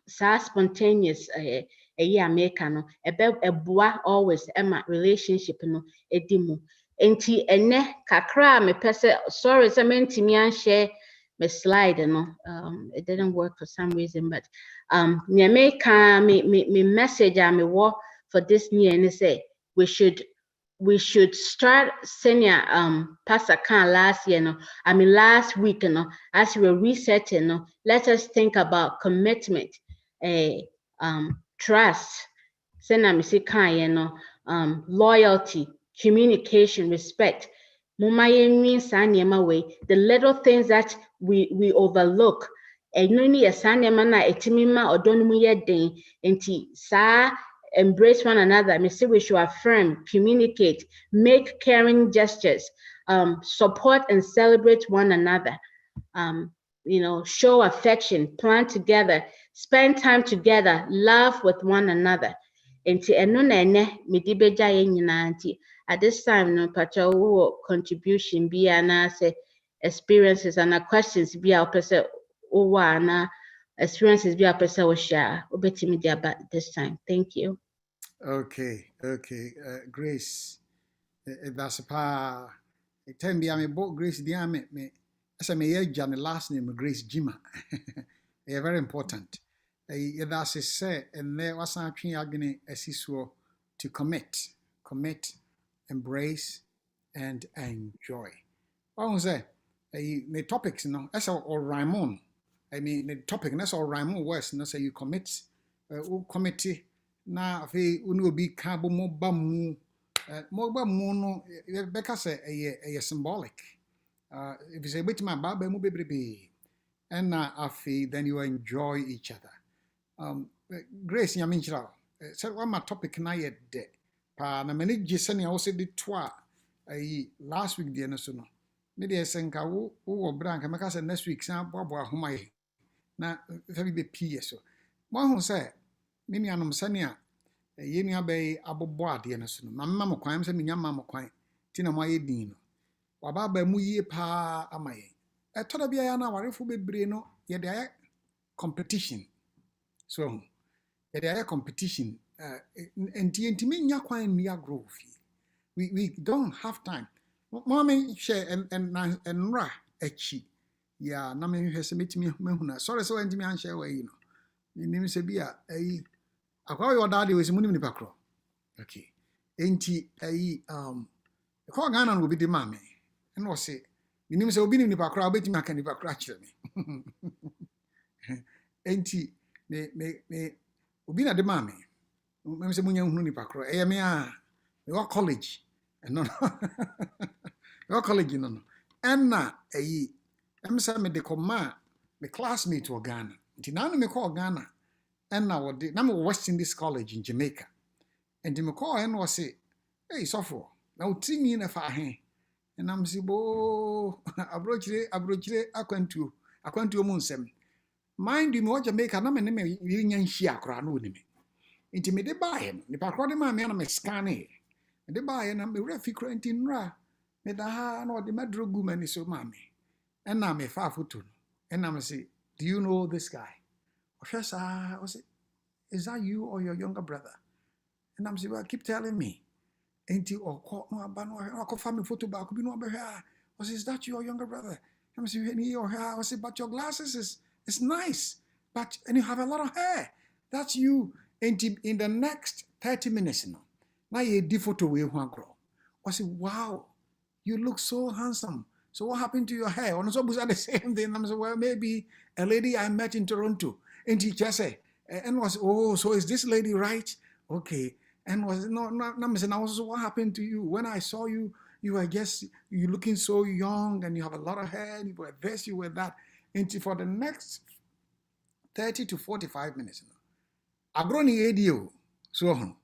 Speaker 2: So spontaneous America no eboa always Emma relationship no edimu enti ene kakra me pese sorry say mentimi an share my slide no it didn't work for some reason, but America me message me war for this year and say we should start senior Pastor Khan last year last week as we were resetting let us think about commitment, trust, loyalty, communication, respect. The little things that we overlook. Embrace one another. We should affirm, communicate, make caring gestures, support and celebrate one another. Show affection, plan together, spend time together, laugh with one another. At this time, no pacho contribution be an experiences and questions be our person or experiences be our person share about this time. Thank you.
Speaker 1: Okay. Grace. That's a pa. It can be a book Grace me As I may the last name Grace Gyimah. Very important. That's a say, and there was something agony to commit, embrace, and enjoy. What was that? The topics, that's all rhyme. The topic, that's all rhyme words, say you commit, committee, na fe unu be cabo moba mu, no, because a symbolic. If you say, wait, my baba, and then you enjoy each other. Grace, I mean, said one my topic na yet de. Pa na many jeseni also did twa last week the no. Maybe I senka wo brank make say next week san bobo ahoma na fabi be pie so. One who say me nuanom sane a ye nua be abobo ade no so no. Mamma mo kwan say me nya mamma kwan ti na mo aye din no. Waba ba mu yie pa amaye. Toda bia ya na warefo bebre no ye de competition. So ye de competition enti nya kwan ni agro fi. We don't have time. Mommy share and ra echi. Yeah, na me hwe se metimi mahuna. Sorry so enti me an share we no. Ni se bia akwa yo dade we se munim ni pakro. Okay. Enti ko Ghana no bi di ma me. And was say minim se obi ni nipa kra obetimi aka nipa kra kire me. Enti me obi na de ma me. Me se munya hunu nipa kra. Me me wa college. No. Me college no. And na em say me de koma me classmate to Ghana. Nti na no me call Ghana. And na wo de na me West Indies College in Jamaica. And me call and was say, "Hey, sofo, na utimi na fa he." And I'm saying, "Oh, abrochire akwantu mu nsem." Mind you, me Jamaica na me me nya nhia akra na oni me. Nti me de bae no, nipa kro de ma me na me scan e. Me de bae na me refi kro nti nra. Me da ha na ode madrogu mani so ma me. And na me fa photo no. And I'm say, "Do you know this guy?" Yes, I say, "Is that you or your younger brother?" And I'm saying, "Well, keep telling me." Enti no abano akọ family photo back bi no obehwa. I say, "Is that your younger brother?" I'm saying, I say, "But your glasses is nice. But and you have a lot of hair. That's you." Enti in the next 30 minutes no. Na ye di photo we hu agro. I say, "Wow. You look so handsome. So what happened to your hair?" And so was the same thing. I'm saying, "Well, maybe a lady I met in Toronto." And he just said, and was, "Oh, so is this lady right?" Okay. And was no, I was, "What happened to you? When I saw you, you looking so young and you have a lot of hair and you were this, you were that." And for the next 30 to 45 minutes, I grown radio. So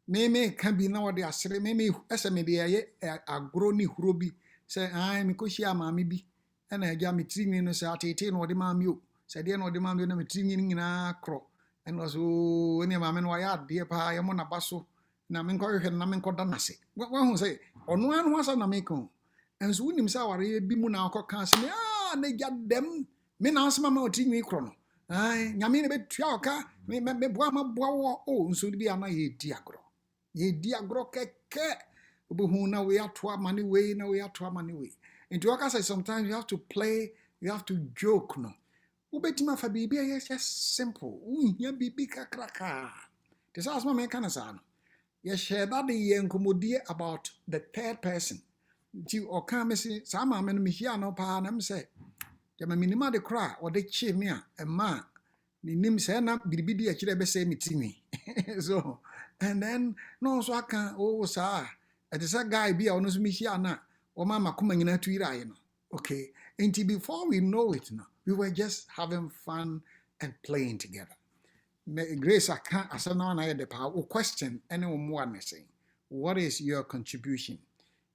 Speaker 1: me can be now the asre, me esme de agro ni hurobi. Say, "I me koshia mami bi." And I jam me trini no say atete no de mami o. Say de no de mami no me trini nyina kro. And was when your mamma why dear pa ya mona baso na me nkɔ na me nkɔda nase wa hu sɛ ɔno anu asa na me ko enso wonim sɛ aware bi mu na akɔka sɛ na gya dem me na asema ma oti nwi kro no ai nyame ne betua ɔka me boa ma boa wo o nso bi ana ye di agro kɛkɛ obehu na we atoa mane we na we atoa mane we nti ɔka sɛ sometimes you have to play, you have to joke no. Ubetima fa bibi is just simple. Ya bibi kakraka. This is my mechanism. You share that the encommodie about the third person. You or come say, "Sama men me here no pa na say." The minima de cry or the chi me a man. Me nim say na bibi di akire be say mitimi. So and then no so aka oh sir. It is a guy be on me here na. O mama kuma nyina tu ira no. Okay. Until before we know it now. We were just having fun and playing together. Grace, I can't, as I know, the power question anyone more saying, what is your contribution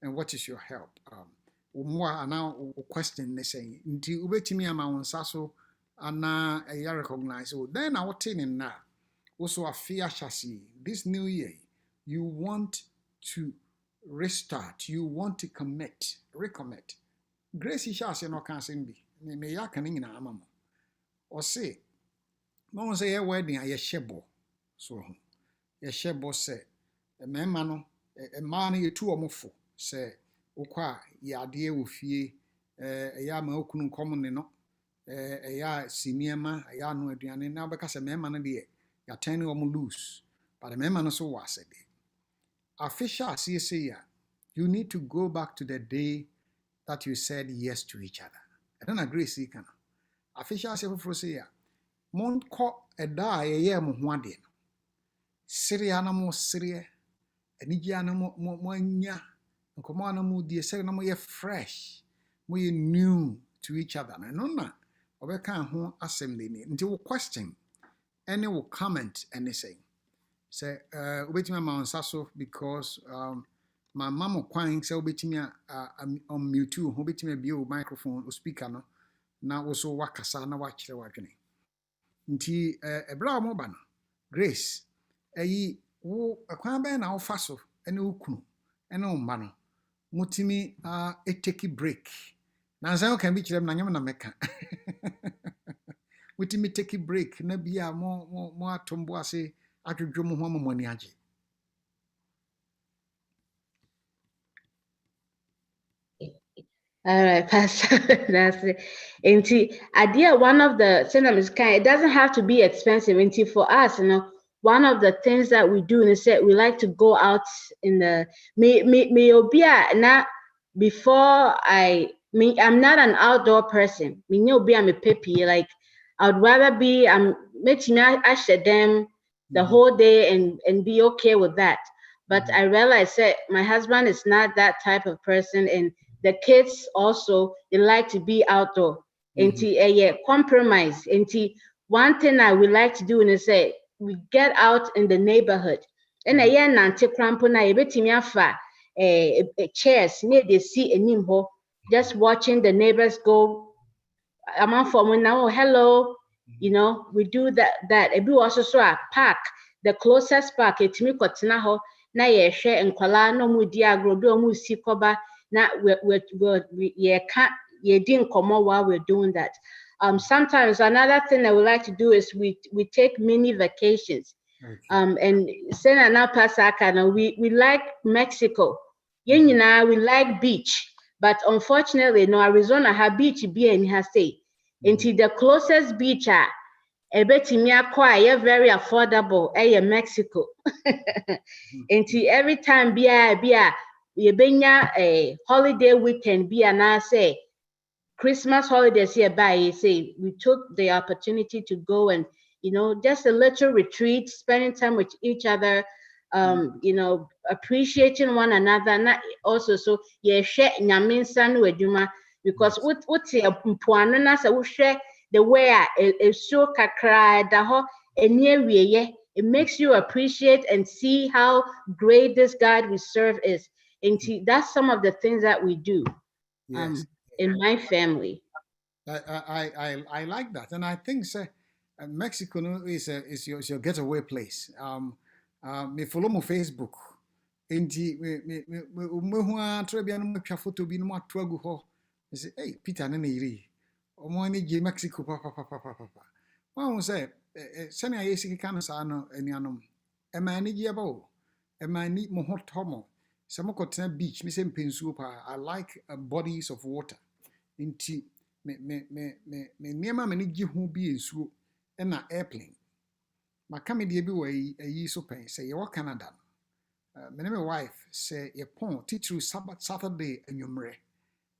Speaker 1: and what is your help? More now question they saying, until we to me, I'm on Sasso, and now I recognize. So then I was telling now, also a fear chassis. This new year, you want to restart, you want to recommit. Grace is chassis, no can't be. Me ya kan nyina amamo o se no say ye wedding aye hyebo so ho ye hyebo se mema no ma no ye tu omofo se ukwa ye ade e wo fie ya ma okunu common no ya siniema ya no aduane na obeka se mema no de ya turn them loose but the mema no so was it official say ya you need to go back to the day that you said yes to each other. I don't agree see kana official say for say ya mon ko eda ye mo ho ade no sere na mo sere anigye na mo anya nkomo na mo die sere na mo ye fresh mo ye new to each other no na obeka ho assembly ni nti wo question any will comment anything say obetimi ma onsa so because my mama kwan say obetimi on mute ho obetimi bi o microphone o speaker no na wo so wakasa na wakire wadwene nti ebra mo ba no Grace ayi wo kwan ba na wo fa so ene okunu ene o mba no mutimi take break na nsan kan bi kire na nyem na meka mutimi take break na bia mo atombo ase adwodwo mo ho amoni age.
Speaker 2: All right, Pastor. That's it. And idea one of the cinemas kind. It doesn't have to be expensive. And for us, one of the things that we do is that we like to go out in the me obia na before I'm not an outdoor person. Me obia me peppy like I would rather be making I share them the whole day and be okay with that. But I realized that my husband is not that type of person, and the kids also they like to be outdoor. Compromise. One thing I would like to do is say we get out in the neighborhood. And nante crampo na ebetimi afa chairs near the see anymore. Just watching the neighbors go. I'm on for now. Hello, we do that. Ebi also so a park. The closest park etimi kotina ho na ye hwe nkwala no mu di agro do mu si koba na we ye din komo while we're doing that. Sometimes another thing I would like to do is we take mini vacations. Okay. And Sena na Pasaka, we like Mexico. We like beach. But unfortunately, no Arizona have beach be and has say. Into the closest beach are very affordable Mexico. Into every time be a holiday weekend be and I say Christmas holidays here by say we took the opportunity to go and just a little retreat, spending time with each other, appreciating one another. Not also so share nyaminsan weduma because what's important na say we share the way is so kakra da ho enie it makes you appreciate and see how great this God we serve is. And that's some of the things that we do. Yes. In my family.
Speaker 1: I like that, and I think Mexico is your getaway place. Me follow my Facebook. Enti me hu atra bia no matwa photo bi no ato agu ho. Me say, "Hey, Peter na iri. Omo ni je Mexico papa." Wọ́n say sani aye siki kan sa no anuanom. E ma ni je ba o. E ma ni mo hot homo. Some beach, me say pensuo pa. I like bodies of water. Inti me niema me ni gi ho bi ensuo e na airplane. Maka me de bi wo yi so pen say ye Canada. Me ne my wife say ye pon titru Saturday anwumre.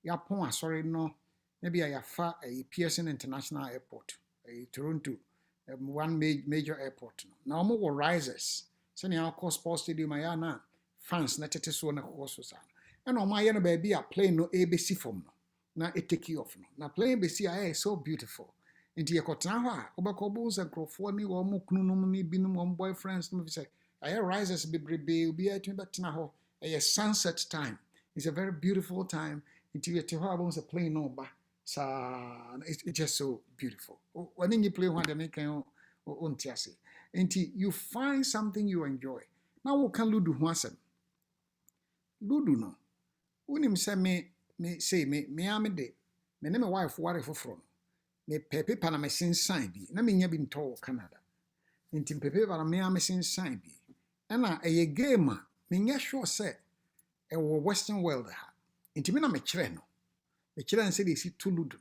Speaker 1: Ya pon asori no na bia ya fa Pearson International Airport, Toronto, one major airport. Na omo wo risers. Se ne akọ sports stadium ya na fans na tete so na koso sa. And o ma ye no ba bi a plane no ebesi from no. Na it take you off no. Na plane besi a so beautiful. Nti ye kotena ho a obekọ bo se krofo ni wo mo kununum ni binum wo boyfriends no say aye risers bebrebe obi atun betena ho. A sunset time. It's a very beautiful time. Nti ye te ho a bo se plane no ba. It's just so beautiful. When you play one the make on tiase. Nti you find something you enjoy. Now we can ludu ho asem. Ludu no. Unim say me amede. Me ne my wife ware foforo. Me pepe pa na me sensan bi. Na me nya bi nto Canada. Nti pepe pa na me am sensan bi. Na eye game a me nya sure say e wo western world ha. Nti me na me kire no. me chira nse de si tuludu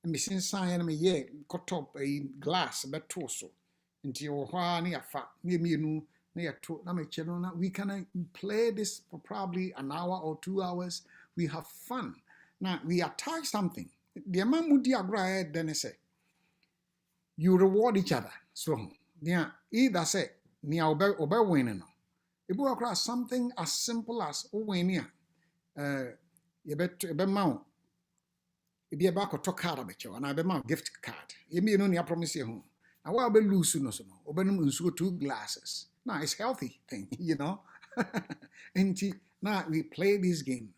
Speaker 1: no me sensan ya na me ye kotop glass beto so nti wo hwa na ya fa na mienu na ya to na me chira na we can play this for probably an hour or 2 hours. We have fun. Now we attach something. The amount di agra then say you reward each other. So yeah, either say ni obe win no. If we across something as simple as win ya you bet mount if you back to card about you and I be mount gift card. You mean only I promise you home. And what be lose no so no. Obe no 2 glasses. Now it's healthy thing, you know. And now we play this game.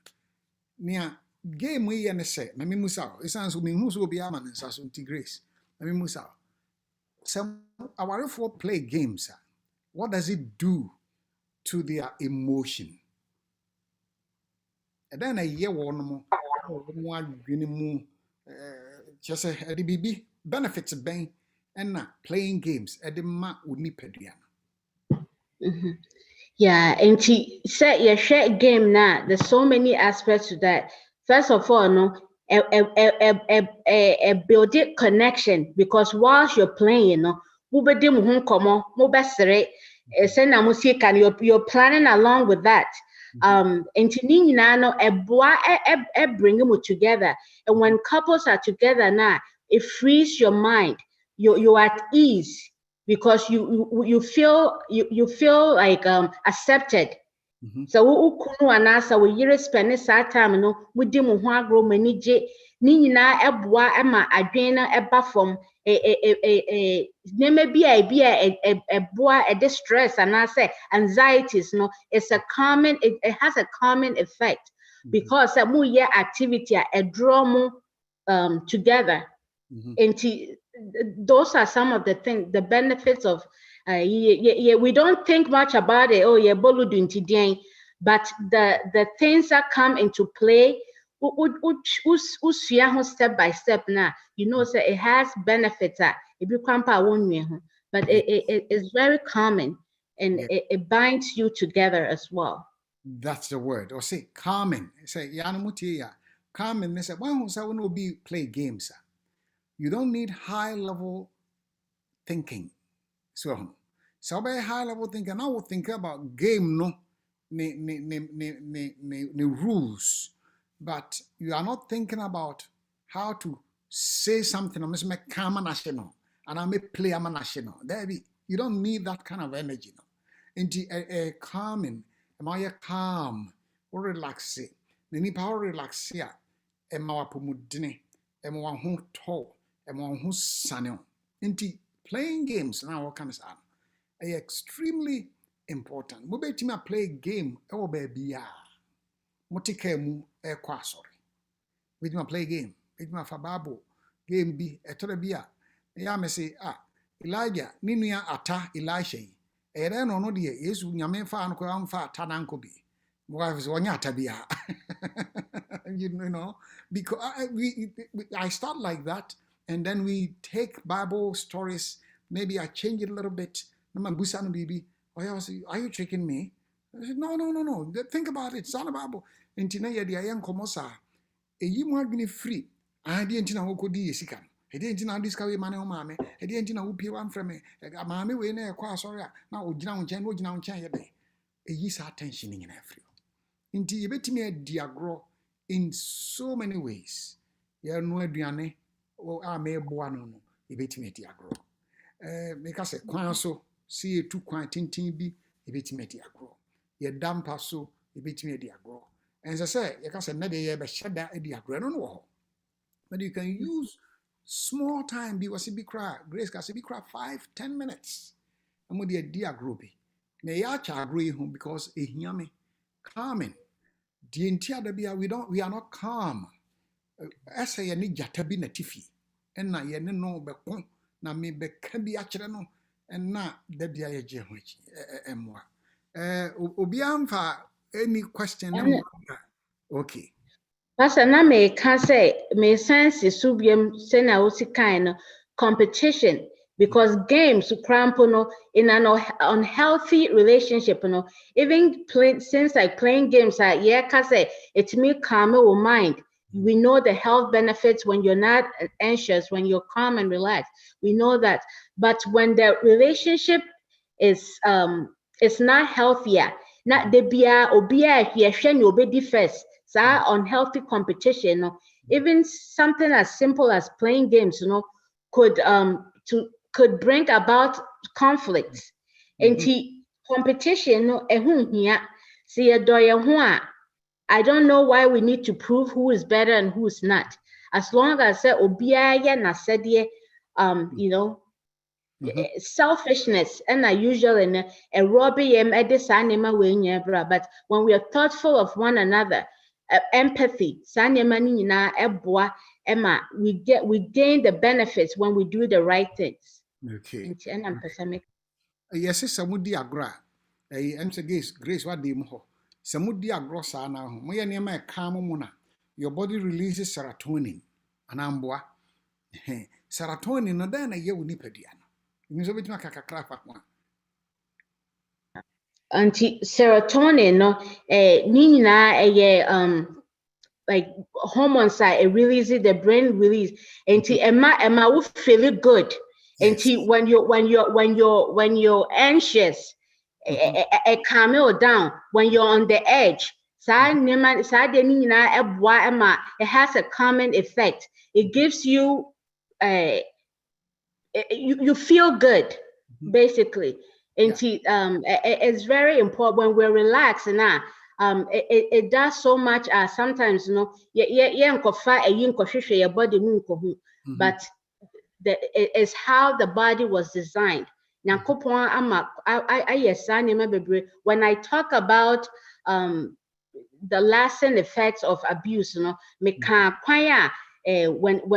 Speaker 1: Nia game we and say, me musa. It sounds me who so be a man so grace. Me musa. Some our for play games. What does it do to their emotion? And then a year one more just a BB benefits ben and not playing games at the ma would need pediana.
Speaker 2: Yeah, and she said your share game now. There's so many aspects to that. First of all, no, a building connection because whilst you're playing, no, you're planning along with that. And bring them together. And when couples are together now, it frees your mind. You're at ease because you feel like accepted. So ukunu anasa we yire spend that time no mudi mo ho agro mani je ni nyina eboa ema adwen na eba from neme bia eboa e distress anasa anxieties no it's a common it has a common effect because mu ye activity a draw mo together. And those are some of the things, the benefits of we don't think much about it. Oh, yeah, but the things that come into play, step by step now, you know, so it has benefits. But it is very common and it binds you together as well.
Speaker 1: That's the word. Or say common. Say Yanamutia. Common. They say, why will be play games? You don't need high level thinking. So by high level thinking, I will think about game no rules, but you are not thinking about how to say something. I'm make calm national, and I may play a national. You don't need that kind of energy. No, into a calming. Am I calm or relax? Nini power relax here. Am I pumudine? Am I who tall? Am I who sanel? Into playing games now. What kind of sound? Extremely important. We bet him play game. Oh baby, Motikemu sorry. We play game. We fababo game be a torabia. Ya me say Elijah ninuya ata Elisha. Ere no no de Yesu nyame fa anko amfa ata nanko bi. Wives wonya ata bia. You know, because I start like that, and then we take Bible stories. Maybe I change it a little bit. Are you tricking me? I said, no. Think about it. It's all about Intina ya dia yan komosa. You more been free. I didn't know who di yesikan. I didn't know discover money on mammy. I didn't know who pay one from me. A mammy way near qua sorry. Now Ujana Jan Ujana Chan day. A year's attention in every. Inti you bet me a diagro in so many ways. Ya no eduane or I may buano. You bet me a diagro. Make us a quanso. See two quantin be a bit meti agro. Ye dampa so a bit me agro. And as I say, you can say never ye but shut that a diagro no wall. But you can use small time be was be cry. Grace can be cry 5-10 minutes. And with the diagro be. May ya agree home because a yummy calming. The entire be we are not calm. As I need jatabi natifi. And na ye no be na me be can be actually no. And na debia ye je hochi emwa obiamfa any question okay
Speaker 2: Pastor na me can say me sense subium sena osi kind competition because games cramp no in an unhealthy relationship no even since like playing games yeah can say it me calm your mind We know the health benefits when you're not anxious, when you're calm and relaxed. We know that. But when the relationship is not healthier, not the bia obia yehwe obedi first. Unhealthy competition, even something as simple as playing games, could bring about conflicts. And competition, see a I don't know why we need to prove who is better and who is not. As long as selfishness and usually a robbie but when we are thoughtful of one another, empathy, we gain the benefits when we do the right things.
Speaker 1: Okay. Yes, samudi agra. I'm say grace what dey mo. Samudi agro sa na ho. Mo ye niam e ka mo na. Your body releases serotonin. Anamboa. Serotonin no da na ye woni padua no. Ni so betima kakakra fa kwa.
Speaker 2: Serotonin no ni nyina like hormones it releases, the brain release. And Emma will feel good. And when you're anxious, calm you down. When you're on the edge, it has a calming effect. It gives you you feel good, basically. And it's very important when we're relaxed now. It does so much as sometimes but it's how the body was designed. When I talk about the lasting effects of abuse, when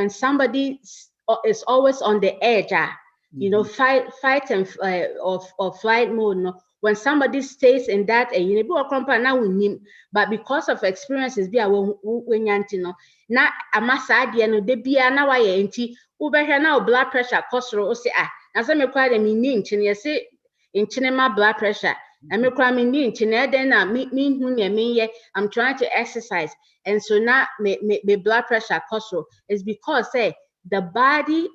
Speaker 2: somebody is always on the edge, fight and or flight mode, when somebody stays in that, but because of experiences, now blood pressure blood pressure. I'm trying to exercise, and so now my blood pressure is because the body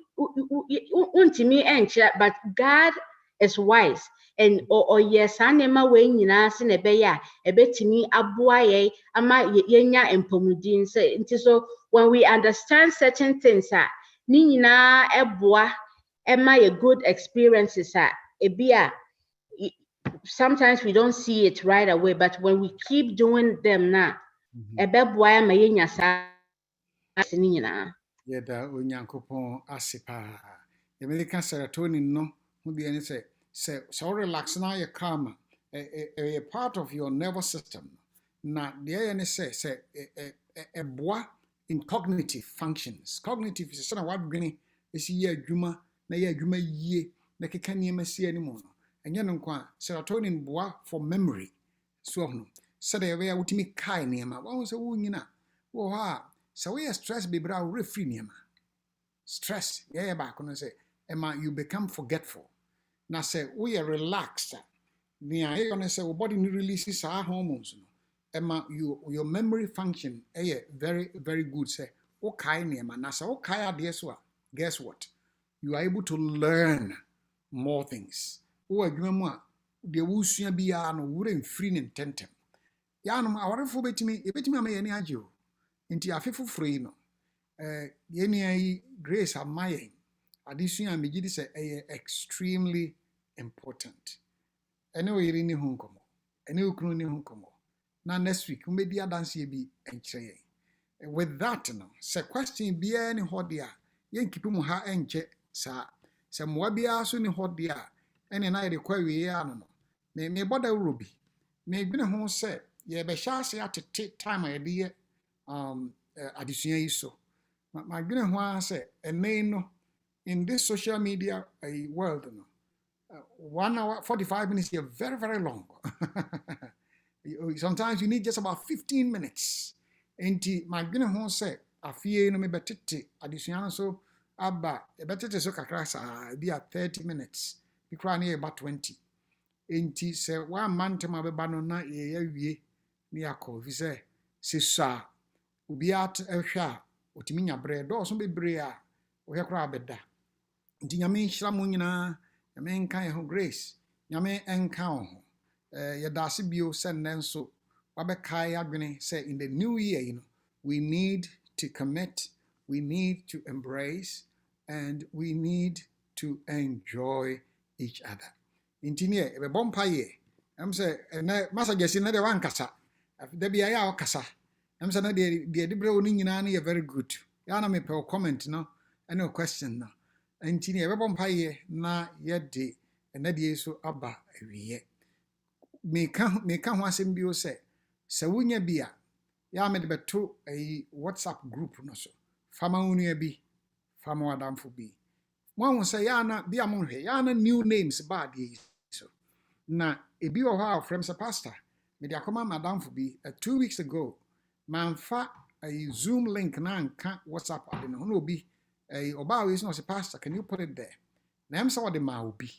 Speaker 2: but God is wise. And yes, so when we understand certain things, good experiences, sometimes we don't see it right away, but when we keep doing them now,
Speaker 1: Yeda onyankopon asipa. American serotonin no who be any say so relax na you calm a part of your nervous system. Na the any say a bois in cognitive functions. Cognitive is na what green is ye adwuma na ye adwuma yie na keka niam si animo no. Enye no kwa serotonin bois for memory. So no. Said they were ultimate kai niam. Won say wo nyina. Wo ha so we stress be bra refree niam. Stress, back on say, Emma, you become forgetful. Now say we are relaxed. You're gonna say, body releases our hormones. Emma, your memory function, very, very good. Say, okay, Emma. Now say, okay, guess what? You are able to learn more things. The wusia be no wouldn't free in tentem. Yanum, our for betimi, me any ajo. Into a fifth free no. Yeni grace amaye addition and megidi say extremely important. Ene yiri ni hunkomo. Ene ukunu ni hunkomo. Na next week umedi adanse bi enkyere. With that no, say question bi any hodia yen kipi mu ha enche sa se moa bia so ni hodia ene na ye kwa wie ano no. Me boda urobi. Me gbine ho say ye be sha ase atete time ye de addition yi so. My goodness, why say a name in this social media world, 1 hour 45 minutes here very, very long. Sometimes you need just about 15 minutes. And my goodness, who say a fear no me betete additional so abba a better so kakrasa be at 30 minutes. You cry near about 20. And say 1 month to my bano na ye near call. He say, Sisa. Ubiat Elsha, Utiminia bread, also be brea, or your crabeda. Dinyame Shramuna, Yamen Kai Grace, Yame Encount, Yadasi Bio send then so, Wabekai Agni say in the new year, we need to commit, we need to embrace, and we need to enjoy each other. Intinie, a bompaye. I'm say, Massa Jessin, another one cassa. There be a cassa. I'm saying, the Debra Ninani are very good. Yana me per comment, no, and no question, no. Intinie, a bompaye, na yet and that is so abba every year. Me can once in bio say, Sawunya Bia, Yamed beto a WhatsApp group, no so. Fama unia bi, fama wadam for be. One will say, Yana, be among her, Yana new names bad ye. So na a be of our friends a pastor. Media command madam for be 2 weeks ago. Man fa a Zoom link na can't WhatsApp. I don't know be a Oba is not a pastor. Can you put it there? Nam saw the ma be.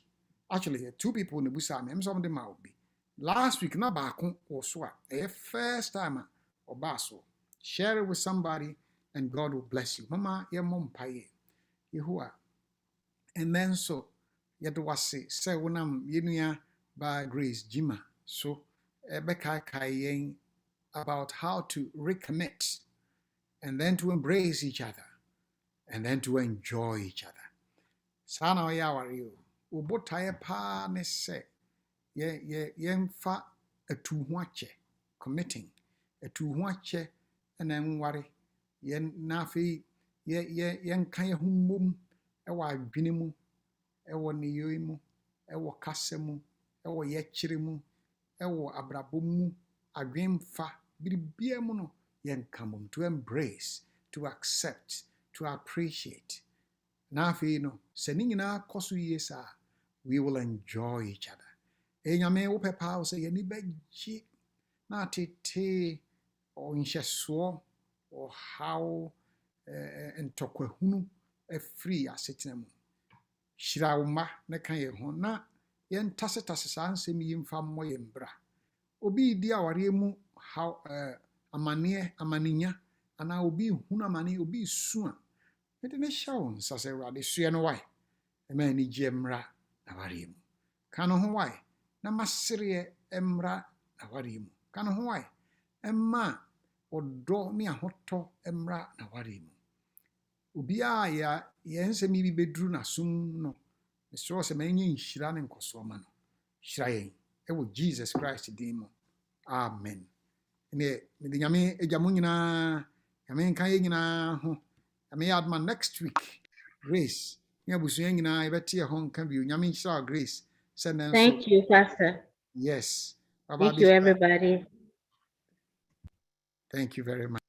Speaker 1: Actually, 2 people in the busa, I'm some of the ma be. Last week, na bakun or swap. A first time or basso. Share it with somebody and God will bless you. Mama, your mom paye. Yehua. And then so, yet was say when I'm yinia by Grace Gyimah. So, Ebeka Kayen about how to recommit and then to embrace each other and then to enjoy each other. Sana Yawari, Ubotaye pa ne se, yemfa a tu wache, committing a tu wache and then worry, yen nafi, yen kaya humum, ewa binimu, ewa niyoimu, ewa kasemu, ewa yechirimu, ewa abrabumu, agwemfa, biribiemu no yen kamum, to embrace, to accept, to appreciate. Nafi no, seningina kosu yesa, we will enjoy each other. Enyame upe pa say yeni beji na tete o inhyeso o how entokwahunu free asetena mu. Shira uma ne kan ye ho na yen tase sa nsem yi mfa mo ye mbra. Obi di aware mu how amaninya ana obi hunu amani obi sua. Mede ne shawo nsa se rade sua no wai. Ema ni jemra aware mu. Kano ho wai na masere emra aware mu. Kano ho wai emma odo ne ahoto emra aware mu. Ubia ya nsem bi bedru na sum no. So se menye nhira ne nkoso ma no. Hira yen ewo Jesus Christ din mu. Amen. Ne de nyame ejamu nyina nyame nkan ye nyina ho. Nyame adma next week Grace. Nya busu nyina ebeti e ho nkan bi nyame nhira Grace.
Speaker 2: Thank you, Pastor.
Speaker 1: Yes.
Speaker 2: Thank you, everybody.
Speaker 1: Thank you very much.